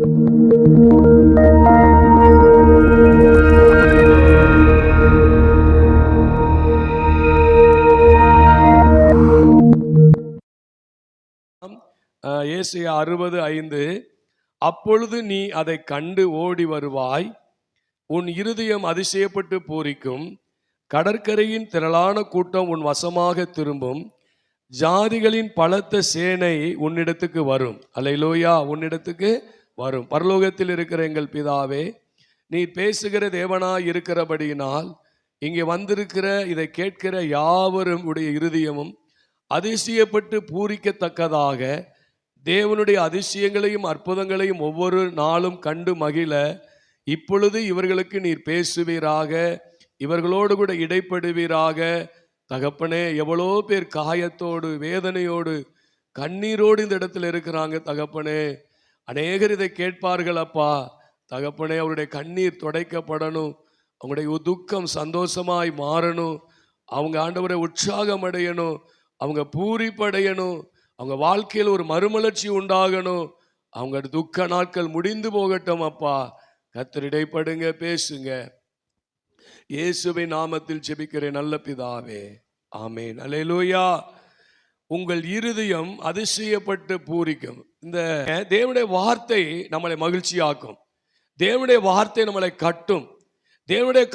ஏசாயா 60:5 அப்பொழுது நீ அதை கண்டு ஓடி வருவாய், உன் இருதயம் அதிசயப்பட்டு பூரிக்கும், கடற்கரையின் திரளான கூட்டம் உன் வசமாக திரும்பும், ஜாதிகளின் பலத்த சேனை உன்னிடத்துக்கு வரும். அல்லேலூயா, உன்னிடத்துக்கு வரும். பரலோகத்தில் இருக்கிற எங்கள் பிதாவே, நீ பேசுகிற தேவனாய் இருக்கிறபடியினால் இங்கே வந்திருக்கிற இதை கேட்கிற யாவரும் உடைய இருதயமும் அதிசயப்பட்டு பூரிக்கத்தக்கதாக தேவனுடைய அதிசயங்களையும் அற்புதங்களையும் ஒவ்வொரு நாளும் கண்டு மகிழ இப்பொழுது இவர்களுக்கு நீர் பேசுவீராக, இவர்களோடு கூட இடைப்படுவீராக. தகப்பனே, எவ்வளோ பேர் காயத்தோடு வேதனையோடு கண்ணீரோடு இந்த இடத்துல இருக்கிறாங்க தகப்பனே. அநேகர் இதை கேட்பார்கள் அப்பா. தகப்பனே, அவருடைய கண்ணீர் துடைக்கப்படணும், அவங்களுடைய துக்கம் சந்தோஷமாய் மாறணும், அவங்க ஆண்டவரை உற்சாகம் அடையணும், அவங்க பூரிப்படையணும், அவங்க வாழ்க்கையில் ஒரு மறுமலர்ச்சி உண்டாகணும், அவங்க துக்க நாட்கள் முடிந்து போகட்டும் அப்பா. கர்த்தர் இடைப்படுங்க, பேசுங்க. இயேசுவின் நாமத்தில் ஜெபிக்கிறேன் நல்ல பிதாவே, ஆமென். அல்லேலூயா. உங்கள் இருதயம் அதிசயப்பட்டு பூரிக்கும். இந்த தேவனுடைய வார்த்தை நம்மளை மகிழ்ச்சியாக்கும், தேவனுடைய வார்த்தை நம்மளை கட்டும், தேவனுடைய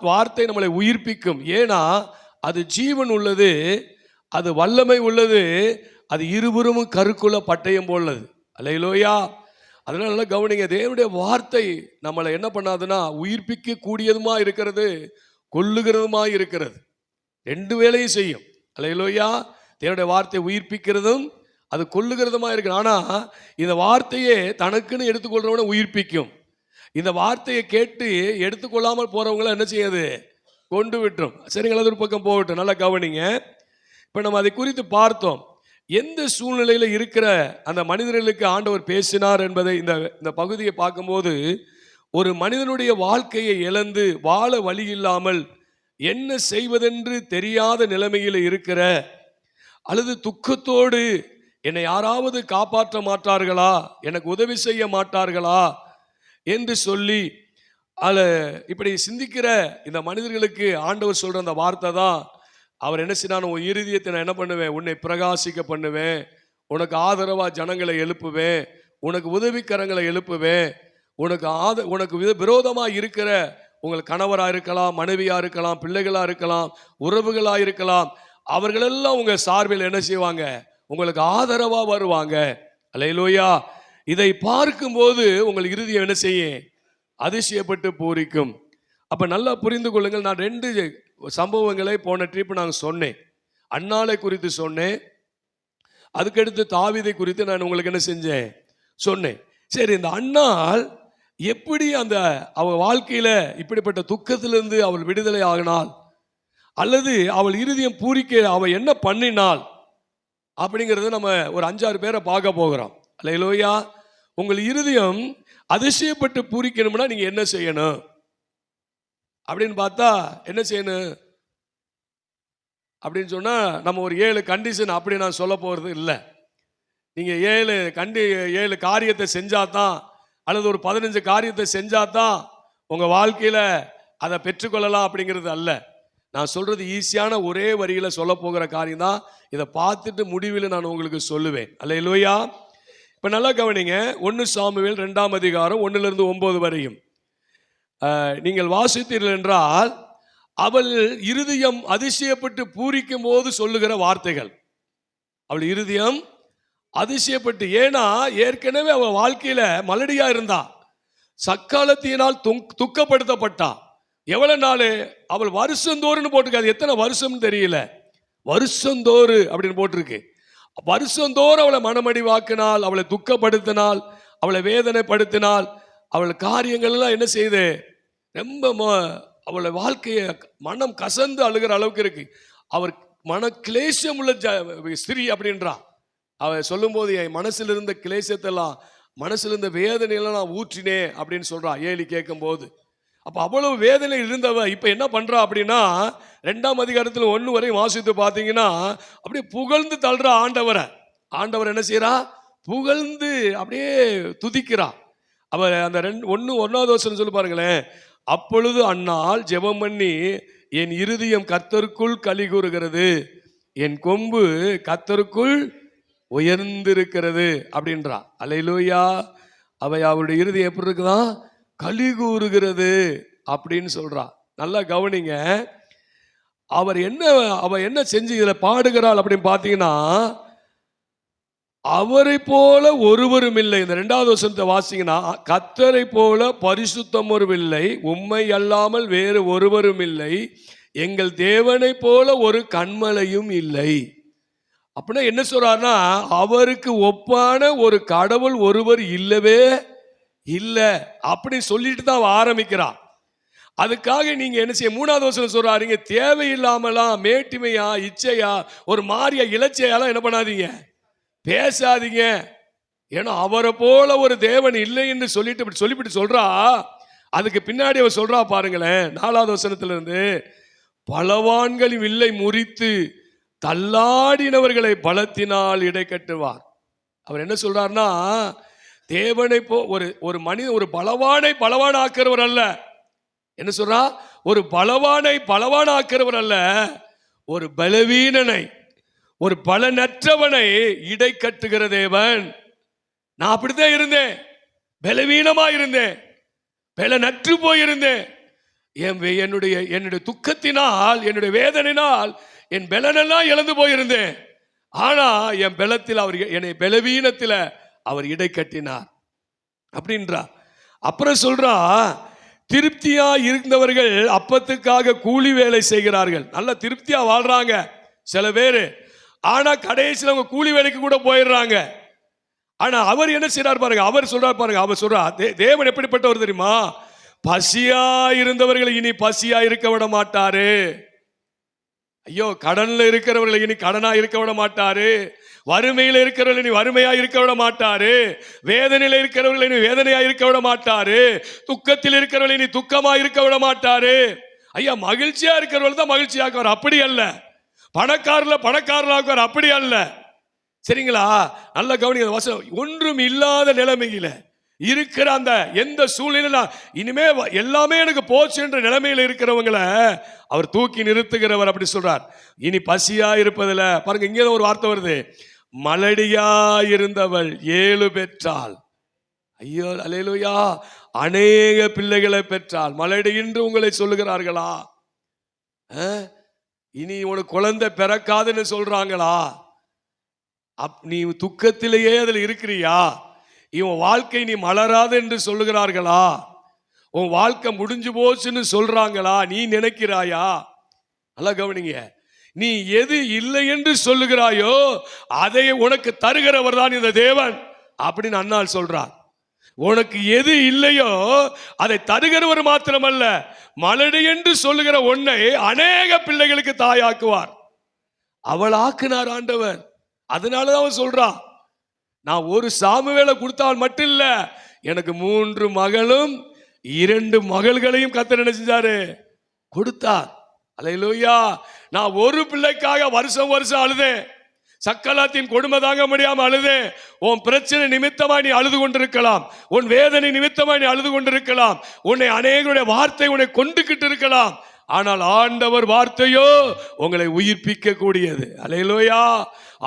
வார்த்தை நம்மளை உயிர்ப்பிக்கும். ஏன்னா அது ஜீவன் உள்ளது, அது வல்லமை உள்ளது, அது இருபுறமும் கருக்குள்ள பட்டயம் போலது. அல்லேலூயா. அதனால நல்லா கவனிங்க, தேவனுடைய வார்த்தை நம்மளை என்ன பண்ணாதுன்னா உயிர்ப்பிக்க கூடியதுமா இருக்கிறது, கொல்லுகிறதுமா இருக்கிறது. ரெண்டு வேலையும் செய்யும். அல்லேலூயா. தேவனுடைய வார்த்தை உயிர்ப்பிக்கிறதும் அது கொல்லுகிறதுமா இருக்கு. ஆனா இந்த வார்த்தையே தனக்குன்னு எடுத்துக்கொள்றவனை உயிர்ப்பிக்கும். இந்த வார்த்தையை கேட்டு எடுத்துக்கொள்ளாமல் போறவங்களை என்ன செய்யாது, கொண்டு விட்டுரும். சரிங்களா, ஒரு பக்கம் போகட்டும். நல்லா கவனிங்க. இப்ப நம்ம அதை குறித்து பார்த்தோம். எந்த சூழ்நிலையில இருக்கிற அந்த மனிதர்களுக்கு ஆண்டவர் பேசினார் என்பதை இந்த பகுதியை பார்க்கும்போது, ஒரு மனிதனுடைய வாழ்க்கையை இழந்து வாழ வழி இல்லாமல் என்ன செய்வதென்று தெரியாத நிலைமையில் இருக்கிற, அல்லது துக்கத்தோடு என்னை யாராவது காப்பாற்ற மாட்டார்களா, எனக்கு உதவி செய்ய மாட்டார்களா என்று சொல்லி இப்படி சிந்திக்கிற இந்த மனிதர்களுக்கு ஆண்டவர் சொல்ற அந்த வார்த்தை தான், அவர் என்ன செய்யணும், உன் இருதயத்தை நான் என்ன பண்ணுவேன், உன்னை பிரகாசிக்க பண்ணுவேன், உனக்கு ஆதரவா ஜனங்களை எழுப்புவேன், உனக்கு உதவிக்கரங்களை எழுப்புவேன், உனக்கு விரோதமா இருக்கிற உங்கள் கணவரா இருக்கலாம், மனைவியா இருக்கலாம், பிள்ளைகளா இருக்கலாம், உறவுகளா இருக்கலாம், அவர்களெல்லாம் உங்க சார்பில் என்ன செய்வாங்க, உங்களுக்கு ஆதரவா வருவாங்க. அல்லேலூயா. இதை பார்க்கும்போது உங்கள் இருதயம் என்ன செய்யும், அதிசயப்பட்டு பூரிக்கும். அப்ப நல்லா புரிந்து கொள்ளுங்கள். நான் 2 சம்பவங்களை போன ட்ரிப் நான் சொன்னேன். அன்னாளை குறித்து சொன்னேன், அதுக்கடுத்து தாவீதை குறித்து நான் உங்களுக்கு என்ன செஞ்சேன், சொன்னேன். சரி, இந்த அன்னாள் எப்படி அவ வாழ்க்கையில இப்படிப்பட்ட துக்கத்திலிருந்து அவள் விடுதலை ஆகினாள், அல்லது அவள் இருதயம் பூரிக்க அவள் என்ன பண்ணினாள் அப்படிங்கிறத நம்ம ஒரு 5-6 பேரை பார்க்க போகிறோம். அல்லேலூயா. உங்கள் இருதயம் அதிசயப்பட்டு பூரிக்கணும்னா நீங்க என்ன செய்யணும் அப்படின்னு பார்த்தா, என்ன செய்யணும் அப்படின்னு சொன்னா, நம்ம ஒரு 7 கண்டிஷன் அப்படி நான் சொல்ல போறது இல்லை. நீங்க 7 காரியத்தை செஞ்சாதான், அல்லது ஒரு 15 காரியத்தை செஞ்சாதான் உங்க வாழ்க்கையில அதை பெற்றுக்கொள்ளலாம் அப்படிங்கிறது அல்ல. நான் சொல்றது ஈஸியான ஒரே வரியில சொல்ல போகிற காரியம் தான். இதை பார்த்துட்டு முடிவில் நான் உங்களுக்கு சொல்லுவேன். அல்லேலூயா. இப்ப நல்லா கவனிங்க. 1 சாமுவேல் 2ஆம் அதிகாரம் 1லிருந்து 9 வரையும் நீங்கள் வாசித்தீர்கள் என்றால், அவள் இருதயம் அதிசயப்பட்டு பூரிக்கும் போது சொல்லுகிற வார்த்தைகள். அவள் இருதயம் அதிசயப்பட்டு, ஏன்னா ஏற்கனவே அவள் வாழ்க்கையில மலடியா இருந்தா, சக்காலத்தினால் துக்கப்படுத்தப்பட்டா. எவ்வளவு நாள், அவள் வருஷந்தோறுன்னு போட்டிருக்காது, எத்தனை வருஷம் தெரியல, வருஷந்தோறு அப்படின்னு போட்டிருக்கு. வருஷந்தோறும் அவளை மனமடிவாக்கினால், அவளை துக்கப்படுத்தினால், அவளை வேதனைப்படுத்தினால், அவள் காரியங்கள் எல்லாம் என்ன செய்யுது, ரொம்ப அவளை வாழ்க்கையை மனம் கசந்து அழுகிற அளவுக்கு இருக்கு. அவர் மன கிளேசம் உள்ள ஸ்திரீ அப்படின்றா. அவ சொல்லும் போது, என் மனசுல இருந்த கிளேசத்தெல்லாம், மனசுல இருந்த வேதனையெல்லாம் நான் ஊற்றினேன் அப்படின்னு சொல்றா ஏலி கேட்கும் போது. அப்ப அவ்வளவு வேதனை இருந்தவ இப்ப என்ன பண்றா அப்படின்னா, 2ஆம் அதிகாரத்தில் 1 வரை வாசித்து பார்த்தீங்கன்னா, அப்படியே புகழ்ந்து தள்ளுறா ஆண்டவரை. ஆண்டவர் என்ன செய்யறா, புகழ்ந்து அப்படியே துதிக்கிறா. அவர் அந்த ஒன்னாவது வசனம் சொல்லி பாருங்களேன். அப்பொழுது அன்னாள் ஜெபம் பண்ணி, என் இருதயம் கர்த்தருக்குள் களி கூறுகிறது, என் கொம்பு கர்த்தருக்குள் உயர்ந்திருக்கிறது அப்படின்றா. அல்லேலூயா. அவை அவருடைய இருதயம் எப்படி இருக்குதான்? களி கூறுகிறது அப்படின்னு சொல்றா. நல்லா கவனிங்க. அவ என்ன செஞ்சு இதுல பாடுகிறாள் அப்படின்னு பாத்தீங்கன்னா, அவரை போல ஒருவரும் இல்லை. இந்த 2வது வசனத்தை வாசிங்கன்னா, கர்த்தரை போல பரிசுத்தம் ஒருவில்லை, உம்மை அல்லாமல் வேறு ஒருவரும் இல்லை, எங்கள் தேவனை போல ஒரு கன்மலையும் இல்லை. அப்படின்னா என்ன சொல்றாருன்னா, அவருக்கு ஒப்பான ஒரு கடவுள் ஒருவர் இல்லவே இல்லை அப்படி சொல்லிட்டு தான் ஆரம்பிக்கிறான். அதுக்காக நீங்க என்ன செய்ய, 3வது வசனம் சொல்றாருங்க, தேவையில்லாமலாம் மேட்டிமையா இச்சையா ஒரு மாறிய இலச்சையாலாம் என்ன பண்ணாதீங்க, பேசாதீங்க. ஏன்னா அவரை போல ஒரு தேவன் இல்லை என்று சொல்லிவிட்டு சொல்றா. அதுக்கு பின்னாடி அவர் சொல்றா பாருங்களேன், 4வது வசனத்துல இருந்து, பலவான்களின் வில்லை முறித்து தள்ளாடினவர்களை பலத்தினால் இடை கட்டுவார். அவர் என்ன சொல்றாருன்னா, தேவனை ஒரு மனிதன் ஒரு பலவானை பலவானாக்குறவர் அல்ல. என்ன சொல்றா? ஒரு பலவானை பலவானாக்குறவர் அல்ல, ஒரு பலவீனனை ஒரு பலனற்றவனை இடை கட்டுகிற தேவன். நான் அப்படித்தான் இருந்தேன், பலவீனமா இருந்தேன், பலனற்று போயிருந்தேன். என்னுடைய துக்கத்தினால், என்னுடைய வேதனையினால் என் பலனெல்லாம் இழந்து போயிருந்தேன். ஆனா என் பலத்தில் அவர், என்னை பலவீனத்தில் அவர் இடை கட்டினார் அப்படின்றா. அப்புறம் சொல்றா, திருப்தியா இருந்தவர்கள் அப்பத்துக்காக கூலி வேலை செய்கிறார்கள். நல்ல திருப்தியா வாழ்றாங்க சில பேரு, ஆனா கடைசியில் அவங்க கூலி வேலைக்கு கூட போயிடுறாங்க. ஆனா அவர் என்ன செய்யறார் பாருங்க, அவர் சொல்றார் பாருங்க, அவர் சொல்றா, தேவன் எப்படிப்பட்டவர் தெரியுமா? பசியா இருந்தவர்களை இனி பசியா இருக்க விட மாட்டாரு. ஐயோ, கடன்ல இருக்கிறவர்களை இனி கடனா இருக்க விட மாட்டாரு, வறுமையில இருக்கிறவர்கள் இனி வறுமையா இருக்க விட மாட்டாரு, வேதனையில இருக்கிறவர்கள் இனி வேதனையா இருக்க விட மாட்டாரு, துக்கத்தில் இருக்கிறவர்கள் இனி துக்கமா இருக்க விட மாட்டாரு. ஐயா, மகிழ்ச்சியா இருக்கிறவர்கள் தான் மகிழ்ச்சியாக்குவார், அப்படி அல்ல. பணக்காரர்களாக்குவார், அப்படி அல்ல. சரிங்களா? நல்ல கவனிங்க வசனம். ஒன்றும் இல்லாத நிலைமையில இருக்கிற அந்த எந்த சூழ்நிலை, இனிமே எல்லாமே எனக்கு போச்சு என்ற நிலைமையில இருக்கிறவங்களை அவர் தூக்கி நிறுத்துகிறவர். அப்படி சொல்றார். இனி பசியா இருப்பதில்ல. பாருங்க, இங்கே ஒரு வார்த்தை வருது, மலடியா இருந்தவள் 7 பெற்றாள். ஐயோ, அல்லேலூயா. அநேக பிள்ளைகளை பெற்றாள். மலடி என்று உங்களை சொல்லுகிறார்களா? இனி உனக்கு குழந்தை பிறக்காதுன்னு சொல்றாங்களா? நீ துக்கத்திலேயே அதில் இருக்கிறியா? இவன் வாழ்க்கை நீ மலராது என்று சொல்லுகிறார்களா? உன் வாழ்க்கை முடிஞ்சு போச்சுன்னு சொல்றாங்களா? நீ நினைக்கிறாயா? நல்லா கவனிங்க. நீ எது இல்லை என்று சொல்லுகிறாயோ அதை உனக்கு தருகிறவர் தான் இந்த தேவன் அப்படின்னு அன்னாள் சொல்றார். உனக்கு எது இல்லையோ அதை தருகிறவர் மாத்திரமல்ல, மலடி என்று சொல்லுகிற ஒன்னை அநேக பிள்ளைகளுக்கு தாயாக்குவார். அவள் ஆக்குனார் ஆண்டவர். அதனாலதான் அவன் சொல்றான், நான் ஒரு சாமுவேலை கொடுத்தால் மட்டும் இல்ல, எனக்கு 3 மகளும் 2 மகள்களையும் கர்த்தர் என்ன செஞ்சாரு? கொடுத்தார். அல்லேலூயா. நான் ஒரு பிள்ளைக்காக வருஷம் அழுதேன், சக்கலாத்தின் கொடுமை தாங்க முடியாம அழுதேன். உன் பிரச்சனை நிமித்தமா நீ அழுது கொண்டிருக்கலாம், உன் வேதனை நிமித்தமா நீ அழுது கொண்டிருக்கலாம், உன்னை அநேகருடைய வார்த்தை உன்னை கொண்டுகிட்டு இருக்கலாம். ஆனால் ஆண்டவர் வார்த்தையோ உங்களை உயிர்ப்பிக்க கூடியது. அல்லேலூயா.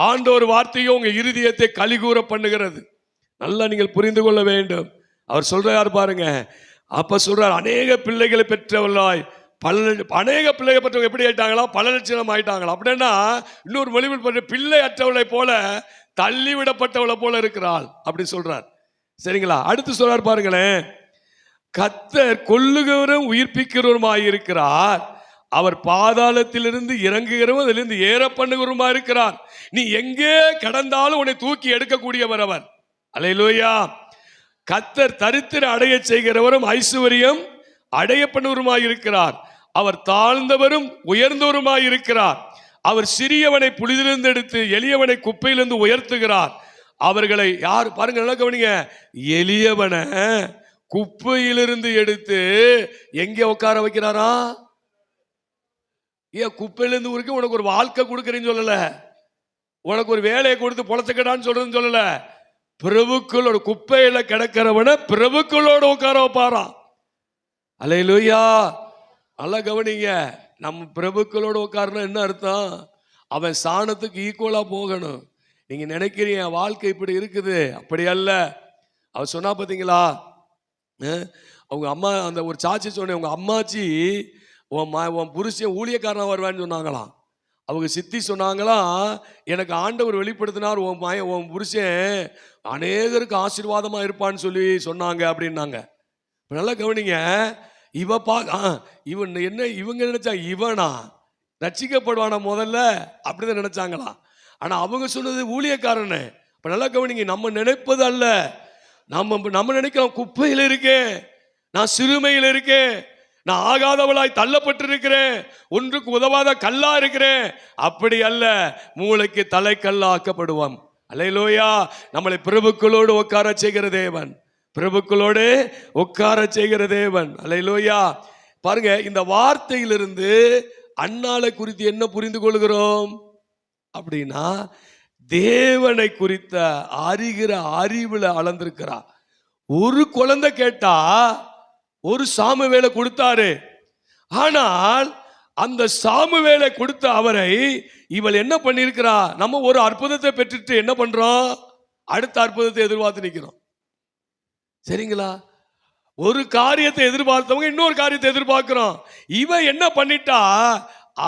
ஆண்டவர் வார்த்தையோ உங்க இருதயத்தை கலிகூற பண்ணுகிறது. நல்லா நீங்கள் புரிந்து கொள்ள வேண்டும். அவர் சொல்றார் பாருங்க, அப்ப சொல்றார், அநேக பிள்ளைகளை பெற்றவர்களாய் அநேக பிள்ளைகள் பெற்றவங்க எப்படி ஆயிட்டாங்களா? பல லட்சணம் ஆயிட்டாங்களா. அப்படின்னா இன்னொரு மொழிபெயர்ப்பு, பிள்ளை அற்றவளை போல தள்ளிவிடப்பட்டவளை போல இருக்கிறாள் அப்படி சொல்றார். சரிங்களா? அடுத்து சொல்றார் பாருங்களேன், கர்த்தர் கொல்லுகிறவரும் உயிர்ப்பிக்கிறவருமாய் இருக்கிறார், அவர் பாதாளத்திலிருந்து இறங்குகிறவரும் அதிலிருந்து ஏற பண்ணுகிறவருமாய் இருக்கிறார். நீ எங்கே கடந்தாலும் உன்னை தூக்கி எடுக்கக்கூடியவர் அவர். அல்லேலூயா. கர்த்தர் தரித்திர அடைய செய்கிறவரும் ஐசுவரியம் அடைய பண்ணுவருமாய் இருக்கிறார், அவர் தாழ்ந்தவரும் உயர்ந்தவருமாய் இருக்கிறார், அவர் சிறியவனை புலிதிலிருந்து எடுத்து எளியவனை குப்பையிலிருந்து உயர்த்துகிறார். அவர்களை யார் பாருங்க, நல்லா கவனிங்க, எளியவனை குப்பையிலிருந்து எடுத்து எங்கே உட்கார வைக்கிறாரா? ஏன் குப்பையிலிருந்து உருக்கு உனக்கு ஒரு வாழ்க்கை கொடுக்குறேன்னு சொல்லல, உனக்கு ஒரு வேலையை கொடுத்து பொழச்சுக்கடான்னு சொல்றதுன்னு சொல்லல, பிரபுக்களோட குப்பையில கிடக்கிறவன பிரபுக்களோட உட்கார வைப்பாராம். அல்லேலூயா. நல்லா கவனிங்க. நம்ம பிரபுக்களோட உட்காரனா என்ன அர்த்தம்? அவன் சாணத்துக்கு ஈக்குவலா போகணும். நீங்க நினைக்கிறீங்க வாழ்க்கை இப்படி இருக்குது, அப்படி அல்ல. அவ சொன்னா பாத்தீங்களா, அவங்க அம்மா அந்த ஒரு சாட்சி சொன்னேன், உங்க அம்மாச்சி உன் புருஷன் ஊழியக்காரனா வருவான்னு சொன்னாங்களாம். அவங்க சித்தி சொன்னாங்களாம், எனக்கு ஆண்டவர் வெளிப்படுத்தினார், உன் புருஷன் அநேகருக்கு ஆசீர்வாதமா இருப்பான்னு சொல்லி சொன்னாங்க அப்படின்னாங்க. நல்லா கவனிங்க. இவன் என்ன இவங்க நினைச்சா இவனா ரட்சிக்கப்படுவானா முதல்ல அப்படிதான் நினைச்சாங்களாம். ஆனா அவங்க சொன்னது ஊழியக்காரனு. இப்ப நல்லா கவனிங்க. நம்ம நினைப்பது அல்ல. நம்ம நினைக்கிறோம் குப்பையில் இருக்கேன், நான் சிறுமையில் இருக்கேன், நான் ஆகாதவளாய் தள்ளப்பட்டிருக்கிறேன், ஒன்றுக்கு உதவாத கல்லா இருக்கிறேன். அப்படி அல்ல, மூளைக்கு தலை கல்லாக்கப்படுவான். அல்லேலூயா. நம்மளை பிரபுக்களோடு உட்கார செய்கிற தேவன், பிரபுக்களோடு உட்கார செய்கிற தேவன். அல்லேலூயா. பாருங்க, இந்த வார்த்தையிலிருந்து அன்னாளை குறித்து என்ன புரிந்து கொள்கிறோம் அப்படின்னா, தேவனை குறித்த அறிகிற அறிவுல அளந்திருக்கிறார். ஒரு குழந்தை கேட்டா ஒரு சாமுவேலை கொடுத்தாரு. ஆனால் அந்த சாமுவேலை கொடுத்த அவரை இவள் என்ன பண்ணிருக்கிறா? நம்ம ஒரு அற்புதத்தை பெற்றுட்டு என்ன பண்றோம்? அடுத்த அற்புதத்தை எதிர்பார்த்து நிக்கிறோம். சரிங்களா? ஒரு காரியத்தை எதிர்பார்த்தவங்க இன்னொரு காரியத்தை எதிர்பார்க்கிறோம். இவ என்ன பண்ணிட்டா?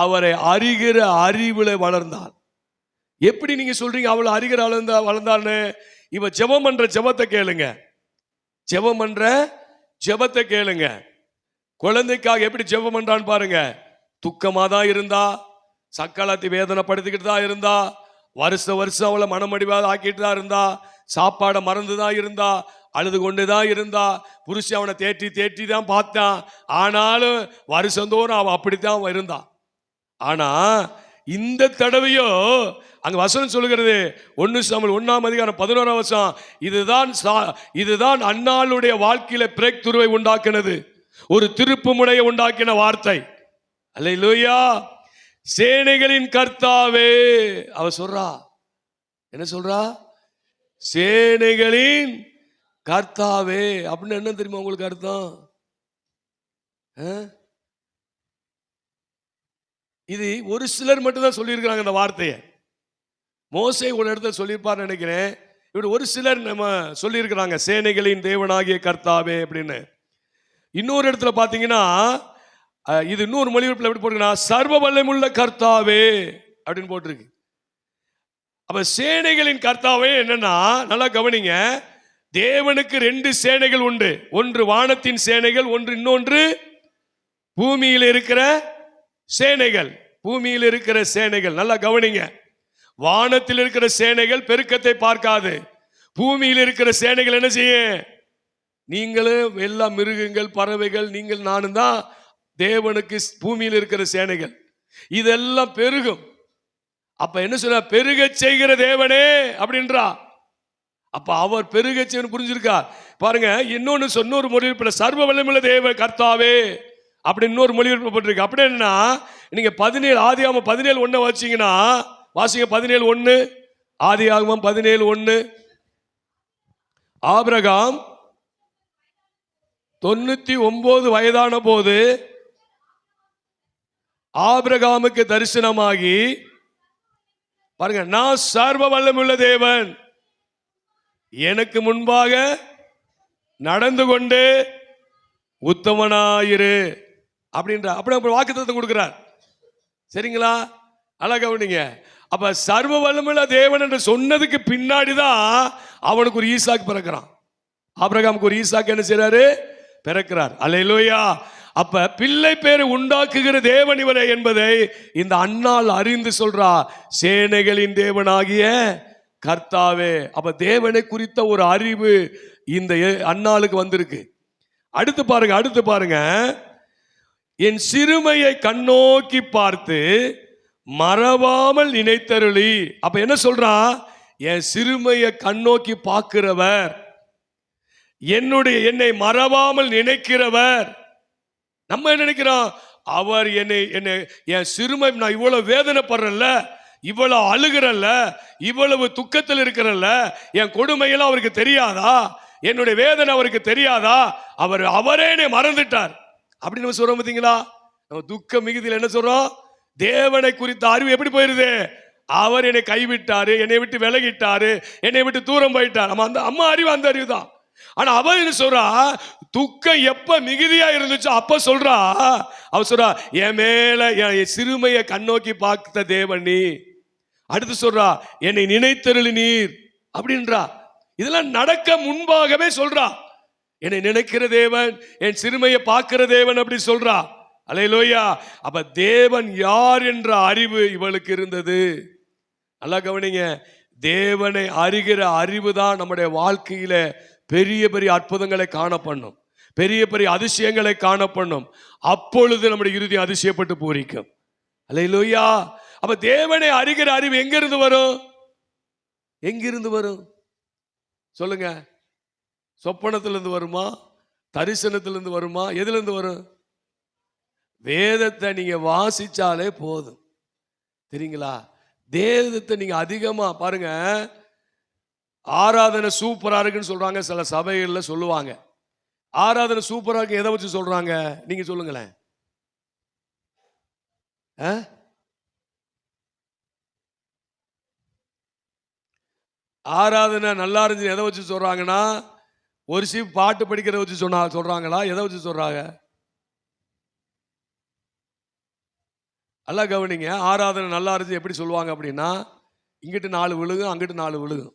அவரை அறிகிற அறிவுல வளர்ந்தாள். எப்படி நீங்க சொல்றீங்க அவளை அறிகிற வளர்ந்தான்னு? இவ ஜெபம் பண்ற ஜெபத்தை கேளுங்க, ஜெபம் பண்ற ஜெபத்தை கேளுங்க. குழந்தைக்காக எப்படி ஜெபம் பண்றான்னு பாருங்க. துக்கமா தான் இருந்தா, சக்காலத்தை வேதனைப்படுத்திக்கிட்டு தான் இருந்தா, வருஷம் அவளை மனமடிவாத ஆக்கிட்டு தான் இருந்தா, சாப்பாடை மறந்துதான் இருந்தா, அழுது கொண்டுதான் இருந்தா, புருஷன் அவனை தேற்றி தான் பார்த்தான். ஆனாலும் வருஷந்தோறும் அவன் அப்படித்தான் இருந்தா. ஆனா இந்த தடவையோ அங்க வசனம் சொல்லுகிறது, 1 சாமுவேல் 1:11 இதுதான் அன்னாளுடைய வாழ்க்கையில பிரேக் துருவை உண்டாக்கினது, ஒரு திருப்பு முனையை உண்டாக்கின வார்த்தை. அல்லேலூயா. சேனைகளின் கர்த்தாவே, அவ சொல்றா, என்ன சொல்றா? சேனைகளின் கர்த்தாவே அப்படின்னு என்ன தெரியுமா உங்களுக்கு அர்த்தம்? இது ஒரு சிலர் மட்டும்தான் சொல்லியிருக்கிறாங்க இந்த வார்த்தையை. மோசே ஒரு இடத்துல சொல்லியிருப்பார் நினைக்கிறேன். இப்படி ஒரு சிலர் நம்ம சொல்லியிருக்கிறாங்க, சேனைகளின் தேவனாகிய கர்த்தாவே அப்படின்னு. இன்னொரு இடத்துல பார்த்தீங்கன்னா, இது இன்னொரு மொழிபெயர்ப்புல எப்படி போட்டுருக்குன்னா, சர்வ வல்லமையுள்ள கர்த்தாவே அப்படின்னு போட்டிருக்கு. அப்ப சேனைகளின் கர்த்தாவே என்னன்னா, நல்லா கவனிங்க, தேவனுக்கு 2 சேனைகள் உண்டு. ஒன்று வானத்தின் சேனைகள், இன்னொன்று பூமியில் இருக்கிற சேனைகள். பூமியில் இருக்கிற சேனைகள் நல்லா கவனிங்க. வானத்தில் இருக்கிற சேனைகள் பெருக்கத்தை பார்க்காது. பூமியில் இருக்கிற சேனைகள் என்ன செய்ய? நீங்களும் எல்லா மிருகங்கள், பறவைகள், நீங்கள் நானும் தான் தேவனுக்கு பூமியில் இருக்கிற சேனைகள். இதெல்லாம் பெருகும். அப்ப என்ன சொல்ற? பெருக செய்கிற தேவனே அப்படின்றா. அப்ப அவர் பெருக செய்ய புரிஞ்சிருக்கா பாருங்க. இன்னொரு மொழிபெயர்ப்புல சர்வ வல்லமையுள்ள தேவ கர்த்தாவே அப்படி இன்னொரு மொழிபெயர்ப்பு போட்டிருக்கு. அப்படி என்ன, நீங்க 17 ஆதியாகமம் 17:1 வச்சீங்கன்னா வாசிங்க. 17:1 ஆதியாகமம் 17:1. ஆபிரகாம் 99 வயதான போது ஆபிரகாமுக்கு தரிசனமாகி, பாருங்க, நான் சர்வ வல்லமையுள்ள தேவன், எனக்கு முன்பாக நடந்து கொண்டு உத்தமனாயிரு அப்படின்ற அப்படி வாக்குத்தத்தம் கொடுக்கிறார். சரிங்களா? அழகா கவனிங்க. அப்ப சர்வ வல்லமையுள்ள தேவன் என்று சொன்னதுக்கு பின்னாடிதான் அவனுக்கு ஒரு ஈசாக்கு பிறக்கிறான். ஆபிரகாமுக்கு ஒரு ஈசாக்கு என்ன செய்றாரு? பிறக்கிறார். அல்லேலூயா. அப்ப பிள்ளை பேரை உண்டாக்குகிற தேவன் இவரே என்பதை இந்த அன்னாள் அறிந்து சொல்றா, சேனைகளின் தேவனாகிய கர்த்தாவே. அப்ப தேவனை குறித்த ஒரு அறிவு இந்த அன்னாளுக்கு வந்திருக்கு. அடுத்து பாருங்க, என் சிறுமையை கண்ணோக்கி பார்த்து மறவாமல் நினைத்தருளி. அப்ப என்ன சொல்றா? என் சிறுமையை கண்ணோக்கி பார்க்கிறவர், என்னை மறவாமல் நினைக்கிறவர். நம்ம என்ன நினைக்கிறோம்? அவர் என்னை என் சிறுமை, நான் இவ்வளவு வேதனைப்படுறேன்ல, இவ்வளவு அழுகிறல்ல, இவ்வளவு துக்கத்தில் இருக்கிறல்ல, என் கொடுமையெல்லாம் அவருக்கு தெரியாதா? என்னுடைய வேதனை அவருக்கு தெரியாதா? அவரே என்னை மறந்துட்டார் அப்படின்னு நம்ம சொல்றோம். பார்த்தீங்களா? நம்ம துக்க மிகுதியில் என்ன சொல்றோம்? தேவனை குறித்த அறிவு எப்படி போயிருது? அவர் என்னை கைவிட்டாரு, என்னை விட்டு விலகிட்டாரு, என்னை விட்டு தூரம் போயிட்டார். நம்ம அந்த அம்மா அறிவு அந்த அறிவு தான். ஆனா அவ என்ன சொல்றா? துக்கம் எப்ப மிகுதியா இருந்துச்சோ அப்ப சொல்றா, அவ சொல்றா, என் மேல என் சிறுமையை கண்ணோக்கி பார்த்த தேவன் நீ. அடுத்து சொல்றா, என்னை நினைத்தருளி நீர் அப்படின்றா. இதெல்லாம் நடக்க முன்பாகவே சொல்றா, என்னை நினைக்கிற தேவன், என் சிறுமையை பார்க்கிற தேவன் அப்படி சொல்றா. அல்லேலூயா. அப்ப தேவன் யார் என்ற அறிவு இவளுக்கு இருந்தது. நல்லா கவனிங்க, தேவனை அறிகிற அறிவு தான் நம்முடைய வாழ்க்கையில பெரிய பெரிய அற்புதங்களை காணப்பண்ணும், பெரிய பெரிய அதிசயங்களை காணப்பண்ணும். அப்பொழுது நம்முடைய இறுதி அதிசயப்பட்டு பூரிக்கும். அல்லேலூயா. அப்ப தேவனை அறிகிற அறிவு எங்கிருந்து வரும்? எங்கிருந்து வரும் சொல்லுங்க? சொப்பனத்திலிருந்து வருமா? தரிசனத்திலிருந்து வருமா? எதிலிருந்து வரும்? வேதத்தை நீங்க வாசிச்சாலே போதும். தெரியுங்களா? வேதத்தை நீங்க அதிகமா பாருங்க. ஆராதனை சூப்பரா இருக்குன்னு சொல்றாங்க, சில சபைகள்ல சொல்லுவாங்க. ஆராதனை சூப்பரா இருக்கு எதை வச்சு சொல்றாங்க? நீங்க சொல்லுங்களேன். ஆராதனை நல்லா இருந்துச்சு எதை வச்சு சொல்றாங்கன்னா, ஒரு சீப் பாட்டு படிக்கிறத வச்சு சொல்றாங்களா? எதை வச்சு சொல்றாங்க? நல்லா கவனிங்க. ஆராதனை நல்லா இருந்துச்சு எப்படி சொல்லுவாங்க அப்படின்னா, இங்கிட்டு 4 விழுகும், அங்கிட்டு 4 விழுகும்.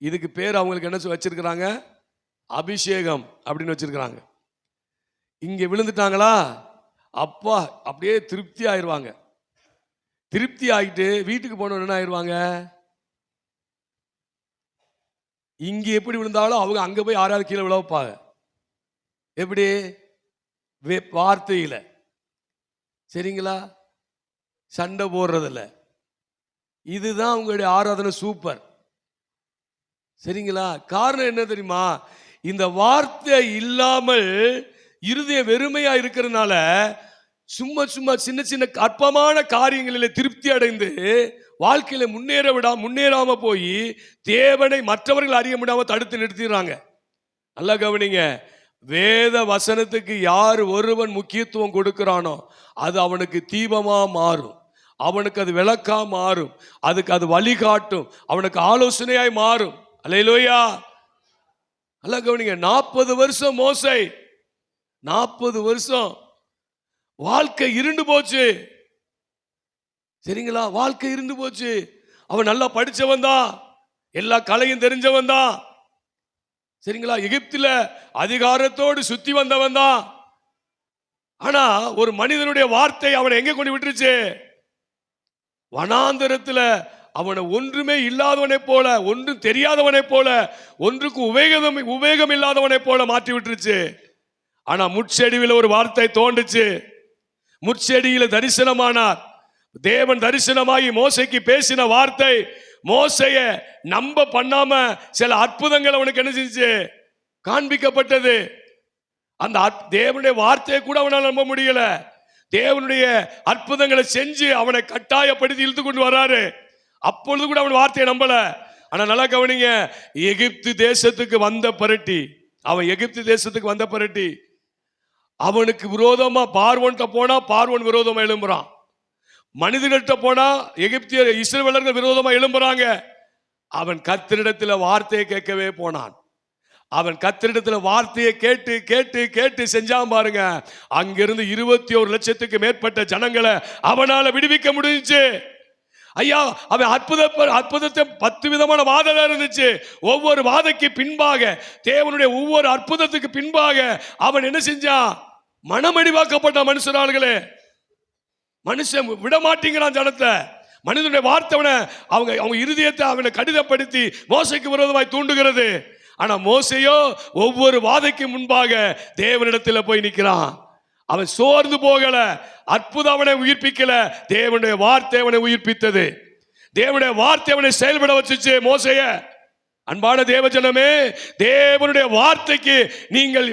இதுக்கு பேர் அவங்களுக்கு என்ன வச்சிருக்கிறாங்க? அபிஷேகம் அப்படின்னு வச்சிருக்கிறாங்க. இங்க விழுந்துட்டாங்களா, அப்பா அப்படியே திருப்தி ஆயிடுவாங்க. திருப்தி ஆகிட்டு வீட்டுக்கு போனோம் என்ன ஆயிடுவாங்க? இங்க எப்படி விழுந்தாலும் அவங்க அங்க போய் யாராவது கீழே விழ வைப்பாங்க. எப்படி? வார்த்தையில. சரிங்களா? சண்டை போடுறதில்ல. இதுதான் உங்களுடைய ஆராதனை சூப்பர். சரிங்களா? காரணம் என்ன தெரியுமா? இந்த வார்த்தை இல்லாமல் இருதயம் வெறுமையா இருக்கிறதுனால சும்மா சும்மா சின்ன சின்ன அற்பமான காரியங்களில் திருப்தி அடைந்து வாழ்க்கையில முன்னேறாம போய் தேவனை மற்றவர்கள் அறிய முடியாம தடுத்து நிறுத்திடுறாங்க. நல்லா கவனிங்க. வேத வசனத்துக்கு யார் ஒருவன் முக்கியத்துவம் கொடுக்கிறானோ அது அவனுக்கு தீபமா மாறும், அவனுக்கு அது விளக்கா மாறும், அதுக்கு அது வழிகாட்டும், அவனுக்கு ஆலோசனையாய் மாறும். அல்லேலூயா. நல்லா கவனிங்க. 40 வருஷம் மோசே, 40 வருஷம் வாழ்க்கை இருண்டு போச்சு. சரிங்களா? வாழ்க்கை இருந்து போச்சு. அவன் நல்லா படிச்சவன் தான், எல்லா கலையும் தெரிஞ்சவன் தான். சரிங்களா? எகிப்தில அதிகாரத்தோடு சுத்தி வந்தவன் தான். ஆனா ஒரு மனிதனுடைய வார்த்தை அவனை எங்க கொண்டு விட்டுருச்சு? வனாந்தரத்துல அவனை ஒன்றுமே இல்லாதவனை போல, ஒன்றும் தெரியாதவனை போல, ஒன்றுக்கு உபயோகம் இல்லாதவனை போல மாற்றி விட்டுருச்சு. ஆனா முட்செடியில் ஒரு வார்த்தை தோன்றுச்சு. முட்செடியில தரிசனமானார் தேவன். தரிசனமாகி மோசைக்கு பேசின வார்த்தை மோசைய நம்ப பண்ணாம சில அற்புதங்கள் அவனுக்கு என்ன செஞ்சு காண்பிக்கப்பட்டது. அந்த தேவனுடைய வார்த்தையை கூட அவனால் நம்ப முடியல. தேவனுடைய அற்புதங்களை செஞ்சு அவனை கட்டாயப்படுத்தி இழுத்து கொண்டு வராரு. அப்பொழுது கூட அவன் வார்த்தையை நம்பல. ஆனா நல்லா கவனிங்க, எகிப்து தேசத்துக்கு வந்த பரட்டி, அவன் எகிப்து தேசத்துக்கு வந்த பரட்டி அவனுக்கு விரோதமா பார்வோன்ட்ட போனா பார்வோன் விரோதமா எழும்புறான். மனிதர்கள்ட்ட போனா எகிப்தியர் இஸ்ரவேலர்கள் விரோதமா எழும்புறாங்க. அவன் கர்த்தரிடத்துல வார்த்தையை கேட்கவே போனான். அவன் கர்த்தரிடத்துல வார்த்தையை கேட்டு கேட்டு கேட்டு செஞ்சான் பாருங்க. அங்கிருந்து 21 லட்சத்துக்கு மேற்பட்ட ஜனங்களை அவனால விடுவிக்க முடிஞ்சுச்சு. ஐயா, அவன் அற்புதத்தை 10 விதமான வாதம் இருந்துச்சு. ஒவ்வொரு வாதைக்கு பின்பாக, தேவனுடைய ஒவ்வொரு அற்புதத்துக்கு பின்பாக அவன் என்ன செஞ்சான்? மனமடிவாக்கப்பட்ட மனுஷனாளர்களே. மனுஷன் விட மாட்டேங்கிறான் ஜனத்தை. மனிதனுடைய வார்த்தை அவங்க இருதயத்தை அவனை கடிதப்படுத்தி மோசைக்கு விரோதமாய் தூண்டுகிறது. ஆனா மோசையோ ஒவ்வொரு வாதைக்கு முன்பாக தேவனிடத்தில் போய் நிற்கிறான். அவன் சோர்ந்து போகல. அற்புதம் அவனை உயிர்ப்பிக்கல, தேவனுடைய வார்த்தை அவனை உயிர்ப்பித்தது. தேவனுடைய வார்த்தை அவனை செயல்பட வச்சுச்சு மோசைய. அன்பான தேவஜனமே, தேவனுடைய வார்த்தைக்கு நீங்கள்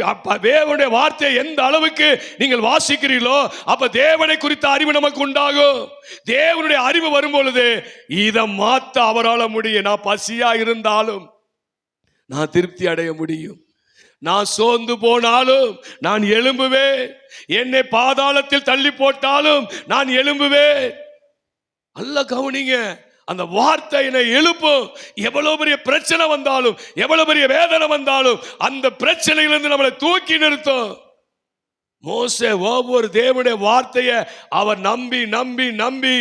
தேவனுடைய வார்த்தையை எந்த அளவுக்கு நீங்கள் வாசிக்கிறீர்களோ அப்ப தேவனை குறித்த அறிவு நமக்கு உண்டாகும். தேவனுடைய அறிவு வரும் பொழுது இதை மாத்த அவரால் முடியும். நான் பசியா இருந்தாலும் நான் திருப்தி அடைய முடியும். நான் சோர்ந்து போனாலும் நான் எழும்புவேன். என்னை பாதாளத்தில் தள்ளி போட்டாலும் நான் எழும்புவேன். நல்ல கவனிங்க, அந்த வார்த்தை என்னை எழுப்பும். எவ்வளவு பெரிய பிரச்சனை வந்தாலும், எவ்வளவு பெரிய வேதனை வந்தாலும் அந்த பிரச்சனையிலிருந்து நம்மளை தூக்கி நிறுத்தும். மோசே ஒவ்வொரு தேவனுடைய வார்த்தையை அவர் நம்பி நம்பி நம்பி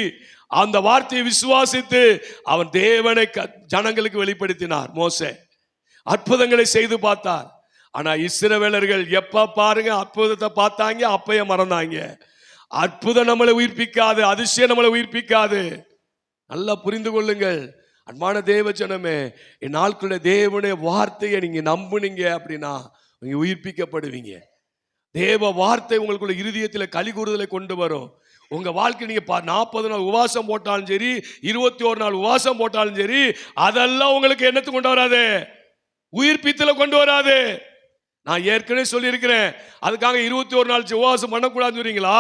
அந்த வார்த்தையை விசுவாசித்து அவன் தேவனை ஜனங்களுக்கு வெளிப்படுத்தினார். மோசே அற்புதங்களை செய்து பார்த்தார். ஆனா இஸ்ரவேலர்கள் எப்ப பாருங்க அற்புதத்தை பார்த்தாங்க, அப்பயே மறந்தாங்க. அற்புதம் நம்மளை உயிர்ப்பிக்காது, அதிசயம் நம்மளை உயிர்ப்பிக்காது. நல்லா புரிந்து கொள்ளுங்கள் அன்பான தேவஜனமே. என் நாட்களுடைய தேவனுடைய வார்த்தையை நீங்க நம்புனீங்க அப்படின்னா நீங்க உயிர்ப்பிக்கப்படுவீங்க. தேவ வார்த்தை உங்களுக்குள்ள இருதயத்தில் களி கூறுதலை கொண்டு வரும். உங்க வாழ்க்கை நீங்க 40 நாள் உபவாசம் போட்டாலும் சரி, 21 நாள் உபவாசம் போட்டாலும் சரி, அதெல்லாம் உங்களுக்கு என்னத்து கொண்டு வராது, உயிர்ப்பித்தல கொண்டு வராது. நான் ஏற்கனவே சொல்லி இருக்கிறேன். அதுக்காக 21 நாள் உபவாசம் பண்ணக்கூடாதுன்னு சொல்றீங்களா,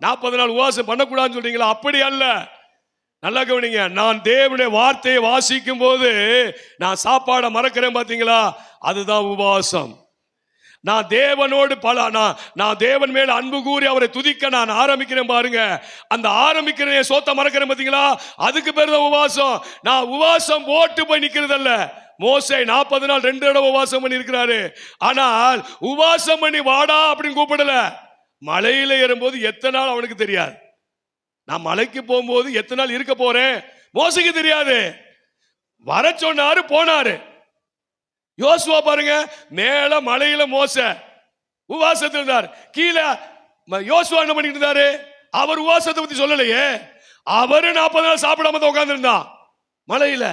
40 நாள் உபவாசம் பண்ணக்கூடாதுன்னு சொல்றீங்களா? அப்படி அல்ல. நல்லா கவனிங்க. நான் தேவனுடைய வார்த்தையை வாசிக்கும் போது நான் சாப்பாடை மறக்கிறேன் பாத்தீங்களா, அதுதான் உபவாசம். நான் தேவனோடு நான் தேவன் மேல அன்பு கூறி அவரை துதிக்க நான் ஆரம்பிக்கிறேன் பாருங்க, அந்த ஆரம்பிக்கிறேன் சோத்த மறக்கிறேன் பாத்தீங்களா, அதுக்கு பேர் தான் உபவாசம். நான் உபவாசம் போட்டு போய் நிக்கிறது அல்ல. மோசே 40 நாள் 2 தடவை உபவாசம் பண்ணி இருக்கிறாரு. ஆனால் உபவாசம் பண்ணி வாடா அப்படின்னு கூப்பிடல. மலையில ஏறும்போது எத்தனை நாள் அவனுக்கு தெரியாது. நான் மலைக்கு போகும்போது எத்தனை நாள் இருக்க போறேன் மோசைக்கு தெரியாது. வர சொன்னாரு, போனாரு. யோசுவா பாருங்க, மேல மலையில மோசே உபவாசத்தில் இருந்தார், கீழே யோசுவா என்ன பண்ணிட்டு இருந்தாரு, அவர் உபவாசத்தை பத்தி சொல்லலையே. அவரு 40 நாள் சாப்பிடாம தான் உட்கார்ந்து இருந்தான் மலையில.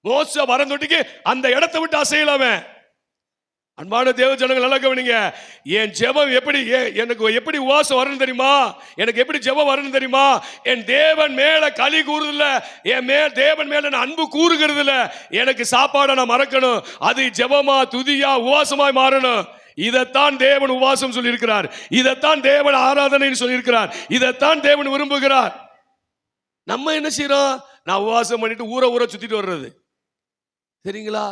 மோசே வரந்தொட்டிக்கு அந்த இடத்தை விட்டு அசையலாமே. அன்பான தேவ ஜனங்கள் நல்லா கவனிங்க. என் ஜெபம் எப்படி, எனக்கு எப்படி உபவாசம் வரணும் தெரியுமா, எனக்கு எப்படி ஜெபம் வரணும் தெரியுமா, என் தேவன் மேல களி கூறுதில்ல, என் தேவன் மேல நான் அன்பு கூறுகிறதுல எனக்கு சாப்பாடை நான் மறக்கணும். அது ஜெபமா துதியா உபவாசமாய் மாறணும். இதைத்தான் தேவன் உபவாசம் சொல்லியிருக்கிறார். இதைத்தான் தேவன் ஆராதனை சொல்லியிருக்கிறார். இதைத்தான் தேவன் விரும்புகிறார். நம்ம என்ன செய்யறோம், நான் உபவாசம் பண்ணிட்டு ஊரை ஊரை சுத்திட்டு வர்றது. சரிங்களா?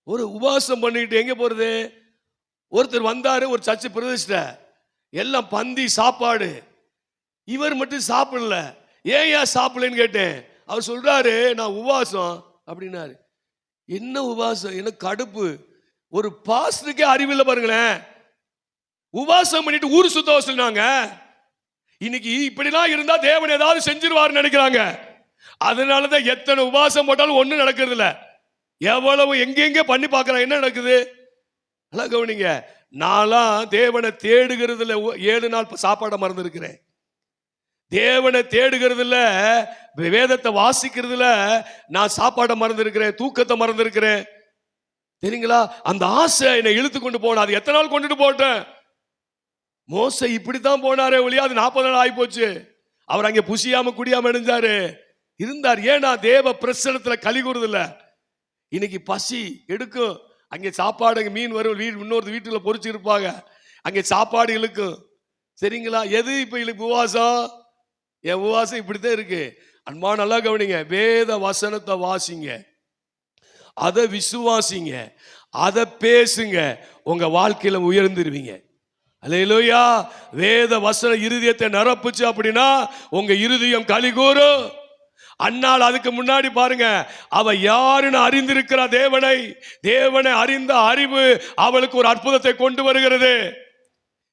ஒரு உபவாசம் பண்ணிட்டு எங்க போறது? ஒருத்தர் வந்தாரு, ஒரு சர்ச்சை பிரதிஷ்ட, எல்லாம் பந்தி சாப்பாடு, இவர் மட்டும் சாப்பிடல. ஏன் சாப்பிடலன்னு கேட்டேன். அவர் சொல்றாரு, நான் உபவாசம் அப்படின்னாரு. என்ன உபவாசம்? எனக்கு கடுப்பு. ஒரு பாஸ்டருக்கே அறிவில்லை பாருங்களேன். உபவாசம் பண்ணிட்டு ஊர் சுத்த சொன்னாங்க. இன்னைக்கு இப்படிலாம் இருந்தா தேவன் ஏதாவது செஞ்சிருவாருன்னு நினைக்கிறாங்க. அதனாலதான் எத்தனை உபவாசம் போட்டாலும் ஒண்ணு நடக்கிறது இல்ல. எவ்வளவு எங்கெங்க பண்ணி பார்க்கறாங்க, என்ன நடக்குது? நல்லா கவனிங்க. நான்லாம் தேவனை தேடுகிறதுல 7 நாள் சாப்பாடை மறந்து இருக்கிறேன். தேவனை தேடுகிறதுல, வேதத்தை வாசிக்கிறதுல நான் சாப்பாடை மறந்து இருக்கிறேன், தூக்கத்தை மறந்து இருக்கிறேன். தெரியுங்களா? அந்த ஆசை என்னை இழுத்து கொண்டு போன. அது எத்தனை நாள் கொண்டுட்டு போட்டேன். மோசே இப்படித்தான் போனாரே ஒழியா, அது 40 நாள் ஆகி போச்சு. அவர் அங்கே புசியாம குடியாம இருந்தார். ஏன்னா தேவ பிரசனத்துல களி கூறுதில்ல. இன்னைக்கு பசி எடுக்கும், அங்கே சாப்பாடு, அங்கே மீன் வரும், இன்னொரு வீட்டுல பொறிச்சு இருப்பாங்க, அங்கே சாப்பாடு இழுக்கும். சரிங்களா? எது இப்ப உபவாசம்? என் உபவாசம் இப்படித்தான் இருக்கு. அன்பா நல்லா கவனிங்க. வேத வசனத்தை வாசிங்க, அதை விசுவாசிங்க, அதை பேசுங்க, உங்க வாழ்க்கையில உயர்ந்துருவீங்க. அல்லேலூயா. வேத வசன இருதயத்தை நிரப்புச்சு அப்படின்னா உங்க இருதயம் களி கூறும். அண்ணால் அதுக்கு முன்னாடி பாருங்க, அவ யாருன்னு அறிந்திருக்கிற தேவனை அறிந்த அறிவு அவளுக்கு ஒரு அற்புதத்தை கொண்டு வருகிறது.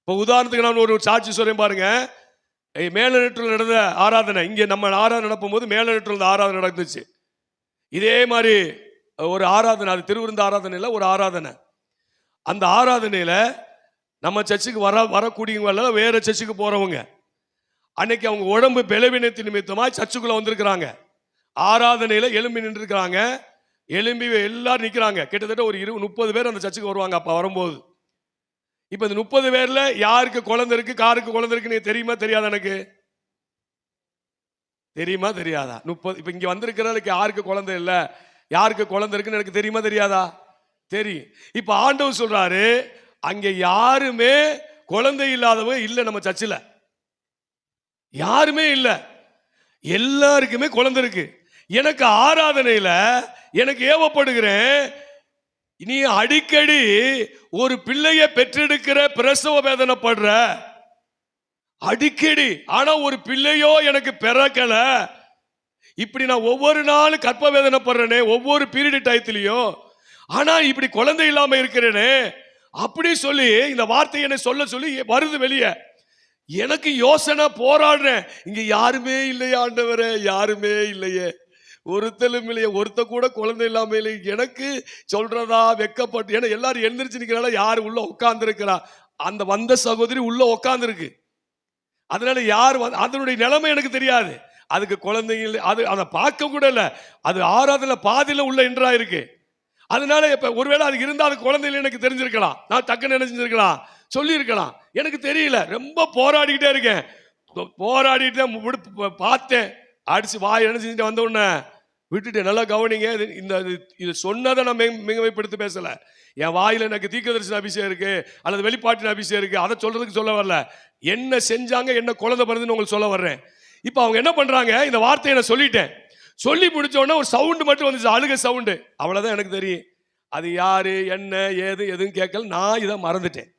இப்ப உதாரணத்துக்கு நான் ஒரு சாட்சி சொல்றேன் பாருங்க. மேலநெற்றில் நடந்த ஆராதனை, இங்க நம்ம ஆராதனை நடக்கும் போது மேலநெற்றில் ஆராதனை நடந்துச்சு. இதே மாதிரி ஒரு ஆராதனை, அது திருவிருந்த ஆராதனையில ஒரு ஆராதனை. அந்த ஆராதனையில நம்ம சர்ச்சுக்கு வரக்கூடியவங்க வேற சர்ச்சுக்கு போறவங்க, அன்னைக்கு அவங்க உடம்பு பலவீனத்தின் நிமித்தமா சர்ச்சுக்குள்ள வந்திருக்கிறாங்க. ஆராதனையில எழும்பி நின்று இருக்கிறாங்க. எழும்பி எல்லாரும் நிக்கிறாங்க. கிட்டத்தட்ட ஒரு 20-30 பேர் அந்த சர்ச்சுக்கு வருவாங்க. அப்ப வரும்போது இப்ப இந்த 30 பேர்ல யாருக்கு குழந்தை இருக்கு, காருக்கு குழந்தை இருக்கு தெரியுமா தெரியாதா? எனக்கு தெரியுமா தெரியாதா? 30 இப்ப இங்க வந்திருக்கிறதுக்கு யாருக்கு குழந்தை இல்லை, யாருக்கு குழந்தை இருக்குன்னு எனக்கு தெரியுமா தெரியாதா? தெரியும். இப்ப ஆண்டவர் சொல்றாரு, அங்க யாருமே குழந்தை இல்லாதவங்க இல்ல. நம்ம சர்ச்சில் யாருமே இல்ல, எல்லாருக்குமே குழந்தை இருக்கு. எனக்கு ஆராதனையில எனக்கு ஏவப்படுகிறேன், நீ அடிக்கடி ஒரு பிள்ளைய பெற்றெடுக்கிற பிரசவ வேதனைப்படுற அடிக்கடி. ஆனா ஒரு பிள்ளையோ எனக்கு பிறக்கல. இப்படி நான் ஒவ்வொரு நாளும் கற்ப வேதனைப்படுறேனே, ஒவ்வொரு பீரியட் டயத்திலையும். ஆனா இப்படி குழந்தை இல்லாம இருக்கிறேனே அப்படி சொல்லி இந்த வார்த்தையை என்ன சொல்ல சொல்லி வருது வெளியே. எனக்கு யோசனை, போராடுறேன். இங்க யாருமே இல்லையா ஆண்டவரே, யாருமே இல்லையே, ஒருத்தலும் இல்லையே, ஒருத்த கூட குழந்தை இல்லாம இல்லை. எனக்கு சொல்றதா வெக்கப்பட்டு, ஏன்னா எல்லாரும் எழுந்திரிச்சு நிக்கிறாங்க, யாரு உள்ள உட்கார்ந்து இருக்கிறா? அந்த வந்த சகோதரி உள்ள உட்கார்ந்து இருக்கு. அதனால யார் அதனுடைய நிலைமை எனக்கு தெரியாது. அதுக்கு குழந்தைங்க அது அதை பார்க்க கூட இல்லை. அது ஆராதனை பாதியில உள்ள என்றா இருக்கு. அதனால இப்ப ஒருவேளை அது இருந்தா அது குழந்தையில எனக்கு தெரிஞ்சிருக்கலாம், நான் டக்குன்னு என்ன செஞ்சிருக்கலாம், சொல்லி இருக்கலாம். எனக்கு தெரியல. ரொம்ப போராடிக்கிட்டே இருக்கேன். போராடிட்டு பார்த்தேன், அடிச்சு வாய் என்ன செஞ்சுட்டு வந்த உடனே விட்டுட்டு. நல்லா கவனிங்க, இந்த இது சொன்னதை நான் மிகமைப்படுத்தி பேசல. என் வாயில எனக்கு தீர்க்கதரிசன அபிஷேகம் இருக்கு அல்லது வெளிப்பாட்டின் அபிஷேகம் இருக்கு, அதை சொல்றதுக்கு சொல்ல வரல. என்ன செஞ்சாங்க, என்ன குழந்தை பிறந்துன்னு உங்களுக்கு சொல்ல வர்றேன். இப்ப அவங்க என்ன பண்றாங்க, இந்த வார்த்தையை நான் சொல்லிட்டேன். சொல்லி முடிச்ச உடனே ஒரு சவுண்டு மட்டும் வந்துச்சு, அழுக சவுண்டு. அவ்வளவுதான் எனக்கு தெரியும். அது யாரு என்ன ஏது எதுவும் கேட்கல. நான் இதை மறந்துட்டேன்.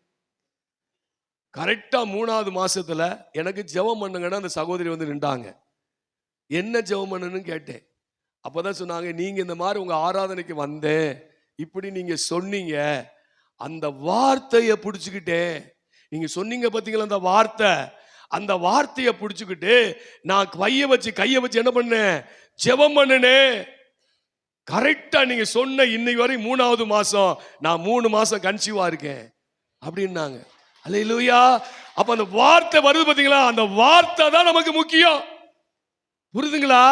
கரெக்டா 3வது மாசத்துல எனக்கு ஜெபம் பண்ணுங்கன்னு அந்த சகோதரி வந்து நின்றாங்க. என்ன ஜெபம் பண்ணுன்னு கேட்டேன். அப்பதான் சொன்னாங்க, நீங்க இந்த மாதிரி உங்க ஆராதனைக்கு வந்தேன், இப்படி நீங்க சொன்னீங்க, அந்த வார்த்தையை பிடிச்சுக்கிட்டேன். நீங்க சொன்னீங்க பாத்தீங்களா அந்த வார்த்தை, அந்த வார்த்தையை பிடிச்சுக்கிட்டு நான் கையை வச்சு என்ன பண்ணேன், ஜெபம் பண்ணுனேன். கரெக்டா நீங்க சொன்ன இன்னைக்கு வரை 3வது மாசம், நான் 3 மாசம் கன்சீவா இருக்கேன் அப்படின்னாங்க. அல்லேலூயா. அப்ப அந்த வார்த்தை வருது பாத்தீங்களா, அந்த வார்த்தை தான் நமக்கு முக்கியம். புரியுதுங்களா?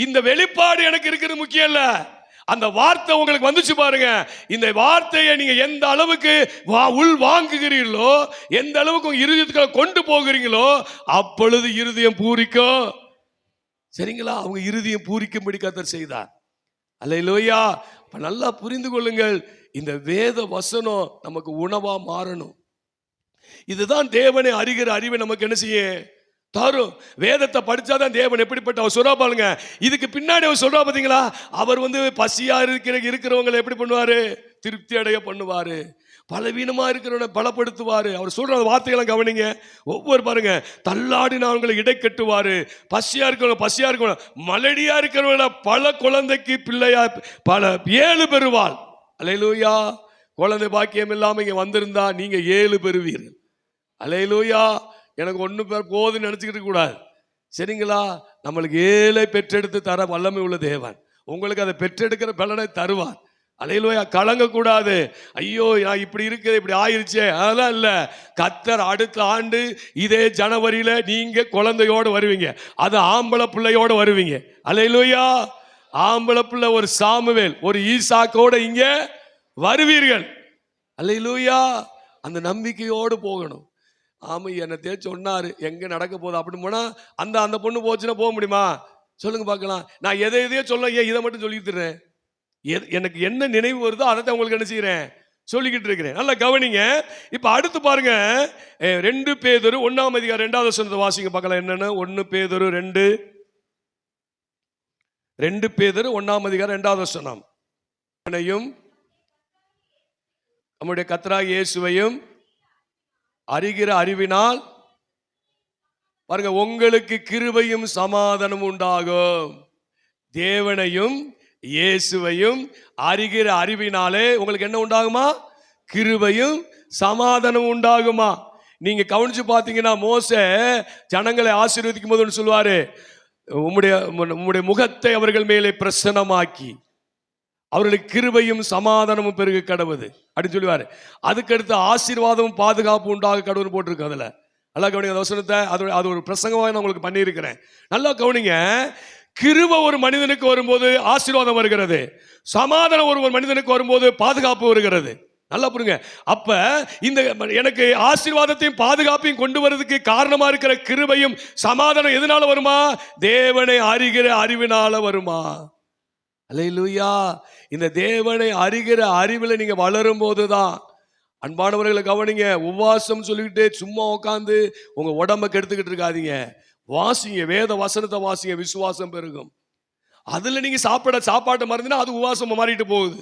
இந்த வெளிப்பாடு எனக்கு இருக்கிறது முக்கியம் இல்ல, அந்த வார்த்தை உங்களுக்கு வந்துச்சு பாருங்க. இந்த வார்த்தையை நீங்க எந்த அளவுக்கு உள் வாங்குகிறீர்களோ, எந்த அளவுக்கு உங்க இருதயத்துக்குள்ள கொண்டு போகிறீங்களோ, அப்பொழுது இருதயம் பூரிக்கும். சரிங்களா? அவங்க இருதயம் பூரிக்கும்படி கர்த்தர் செய்தார். அல்லேலூயா. நல்லா புரிந்து கொள்ளுங்கள், இந்த வேத வசனம் நமக்கு உணவா மாறணும். இதுதான் தேவனை அறிகிற அறிவை நமக்கு என்ன செய்ய தரும். வேதத்தை படிச்சாதான் தேவன் எப்படிப்பட்ட அவர் சொல்றா பாருங்க. இதுக்கு பின்னாடி அவர் சொல்றா பாத்தீங்களா, அவர் வந்து பசியா இருக்கிறவங்களை எப்படி பண்ணுவாரு, திருப்தி அடைய பண்ணுவாரு. பலவீனமா இருக்கிறவனை பலப்படுத்துவாரு. அவர் சொல்ற வார்த்தைகளை கவனிங்க. ஒவ்வொரு பாருங்க, தள்ளாடினவங்களை இடை கட்டுவாரு, பசியா இருக்கணும், மலடியா இருக்கிறவங்கள பல குழந்தைக்கு பிள்ளையா பல 7 பெறுவாள். அல்லேலூயா. குழந்தை பாக்கியம் இல்லாம இங்க வந்திருந்தா நீங்க 7 பெறுவீர்கள். அல்லேலூயா. எனக்கு 1 பேர் போதுன்னு நினைச்சுக்கிட்டு கூடாது. சரிங்களா? நம்மளுக்கு 7 பெற்றெடுத்து தர வல்லமை உள்ள தேவன் உங்களுக்கு அதை பெற்றெடுக்கிற பலனை தருவார். அல்லேலூயா. கலங்க கூடாது. ஐயோ நான் இப்படி இருக்குது, இப்படி ஆயிருச்சே, அதெல்லாம் இல்ல. கர்த்தர் அடுத்த ஆண்டு இதே ஜனவரியில நீங்க குழந்தையோடு வருவீங்க. அது ஆம்பளை பிள்ளையோடு வருவீங்க. அல்லேலூயா. ஆம்பளை பிள்ளை ஒரு சாமுவேல், ஒரு ஈசாக்கோட இங்க வருவீர்கள். அல்லேலூயா. அந்த நம்பிக்கையோடு போகணும். ஆமா, என்னத்தையே சொன்னாரு, எங்க நடக்க போகுது அப்படின்னு போனா அந்த பொண்ணு போச்சுன்னா போக முடியுமா சொல்லுங்க பார்க்கலாம். நான் எதையோ சொல்ல, ஏன் இதை மட்டும் சொல்லிட்டு எனக்கு என்ன நினைவு வருதோ அதை உங்களுக்கு என்ன செய்யறேன், சொல்லிக்கிட்டு இருக்கிறேன். நல்லா கவனிங்க. இப்ப அடுத்து பாருங்க, 2 பேதுரு 1ஆம் அதிகாரம் 2வது வசனத்தை வாசிங்க பார்க்கலாம். என்னன்னு 1 பேதுரு 2 பேதுரு 1ஆம் அதிகாரம் 2வது வசனம். நம்முடைய கர்த்தராகிய இயேசுவையும் அறிகிற அறிவினால் பாருங்க, உங்களுக்கு கிருபையும் சமாதானம் உண்டாகும். தேவனையும் இயேசுவையும் அறிகிற அறிவினாலே உங்களுக்கு என்ன உண்டாகுமா, கிருபையும் சமாதானம் உண்டாகுமா. நீங்க கவனிச்சு பாத்தீங்கன்னா, மோசே ஜனங்களை ஆசீர்வதிக்கும் போது சொல்லுவாரு, உம்முடைய முகத்தை அவர்கள் மேலே பிரசன்னமாக்கி அவர்களுக்கு கிருபையும் சமாதானமும் பெருக கடவுது அப்படின்னு சொல்லுவாரு. அதுக்கடுத்து ஆசீர்வாதமும் பாதுகாப்பு உண்டாக கடவுள் போட்டிருக்கு. அதுல நல்லா கவனிங்க வசனத்தை. அது ஒரு பிரசங்கமாக நான் உங்களுக்கு பண்ணியிருக்கிறேன். நல்லா கவனிங்க. கிருபை ஒரு மனிதனுக்கு வரும்போது ஆசீர்வாதம் வருகிறது, சமாதானம் ஒரு மனிதனுக்கு வரும்போது பாதுகாப்பு வருகிறது. நல்லா புரியுங்க. அப்ப இந்த எனக்கு ஆசீர்வாதத்தையும் பாதுகாப்பையும் கொண்டு வரதுக்கு காரணமா இருக்கிற கிருபையும் சமாதானம் எதனால வருமா, தேவனை அறிகிற அறிவினால வருமா. அல்லேலூயா. இந்த தேவனை அறிகிற அறிவில் நீங்க வளரும் போதுதான், அன்பானவர்களை கவனிங்க, உபவாசம் சொல்லிக்கிட்டு சும்மா உட்காந்து உங்க உடம்ப கெடுத்துக்கிட்டு இருக்காதீங்க. வாசிங்க, வேத வசனத்தை வாசிங்க, விசுவாசம் பெருகும். அதுல நீங்க சாப்பாட்டை மறந்துனா அது உபவாசம் மாறிட்டு போகுது.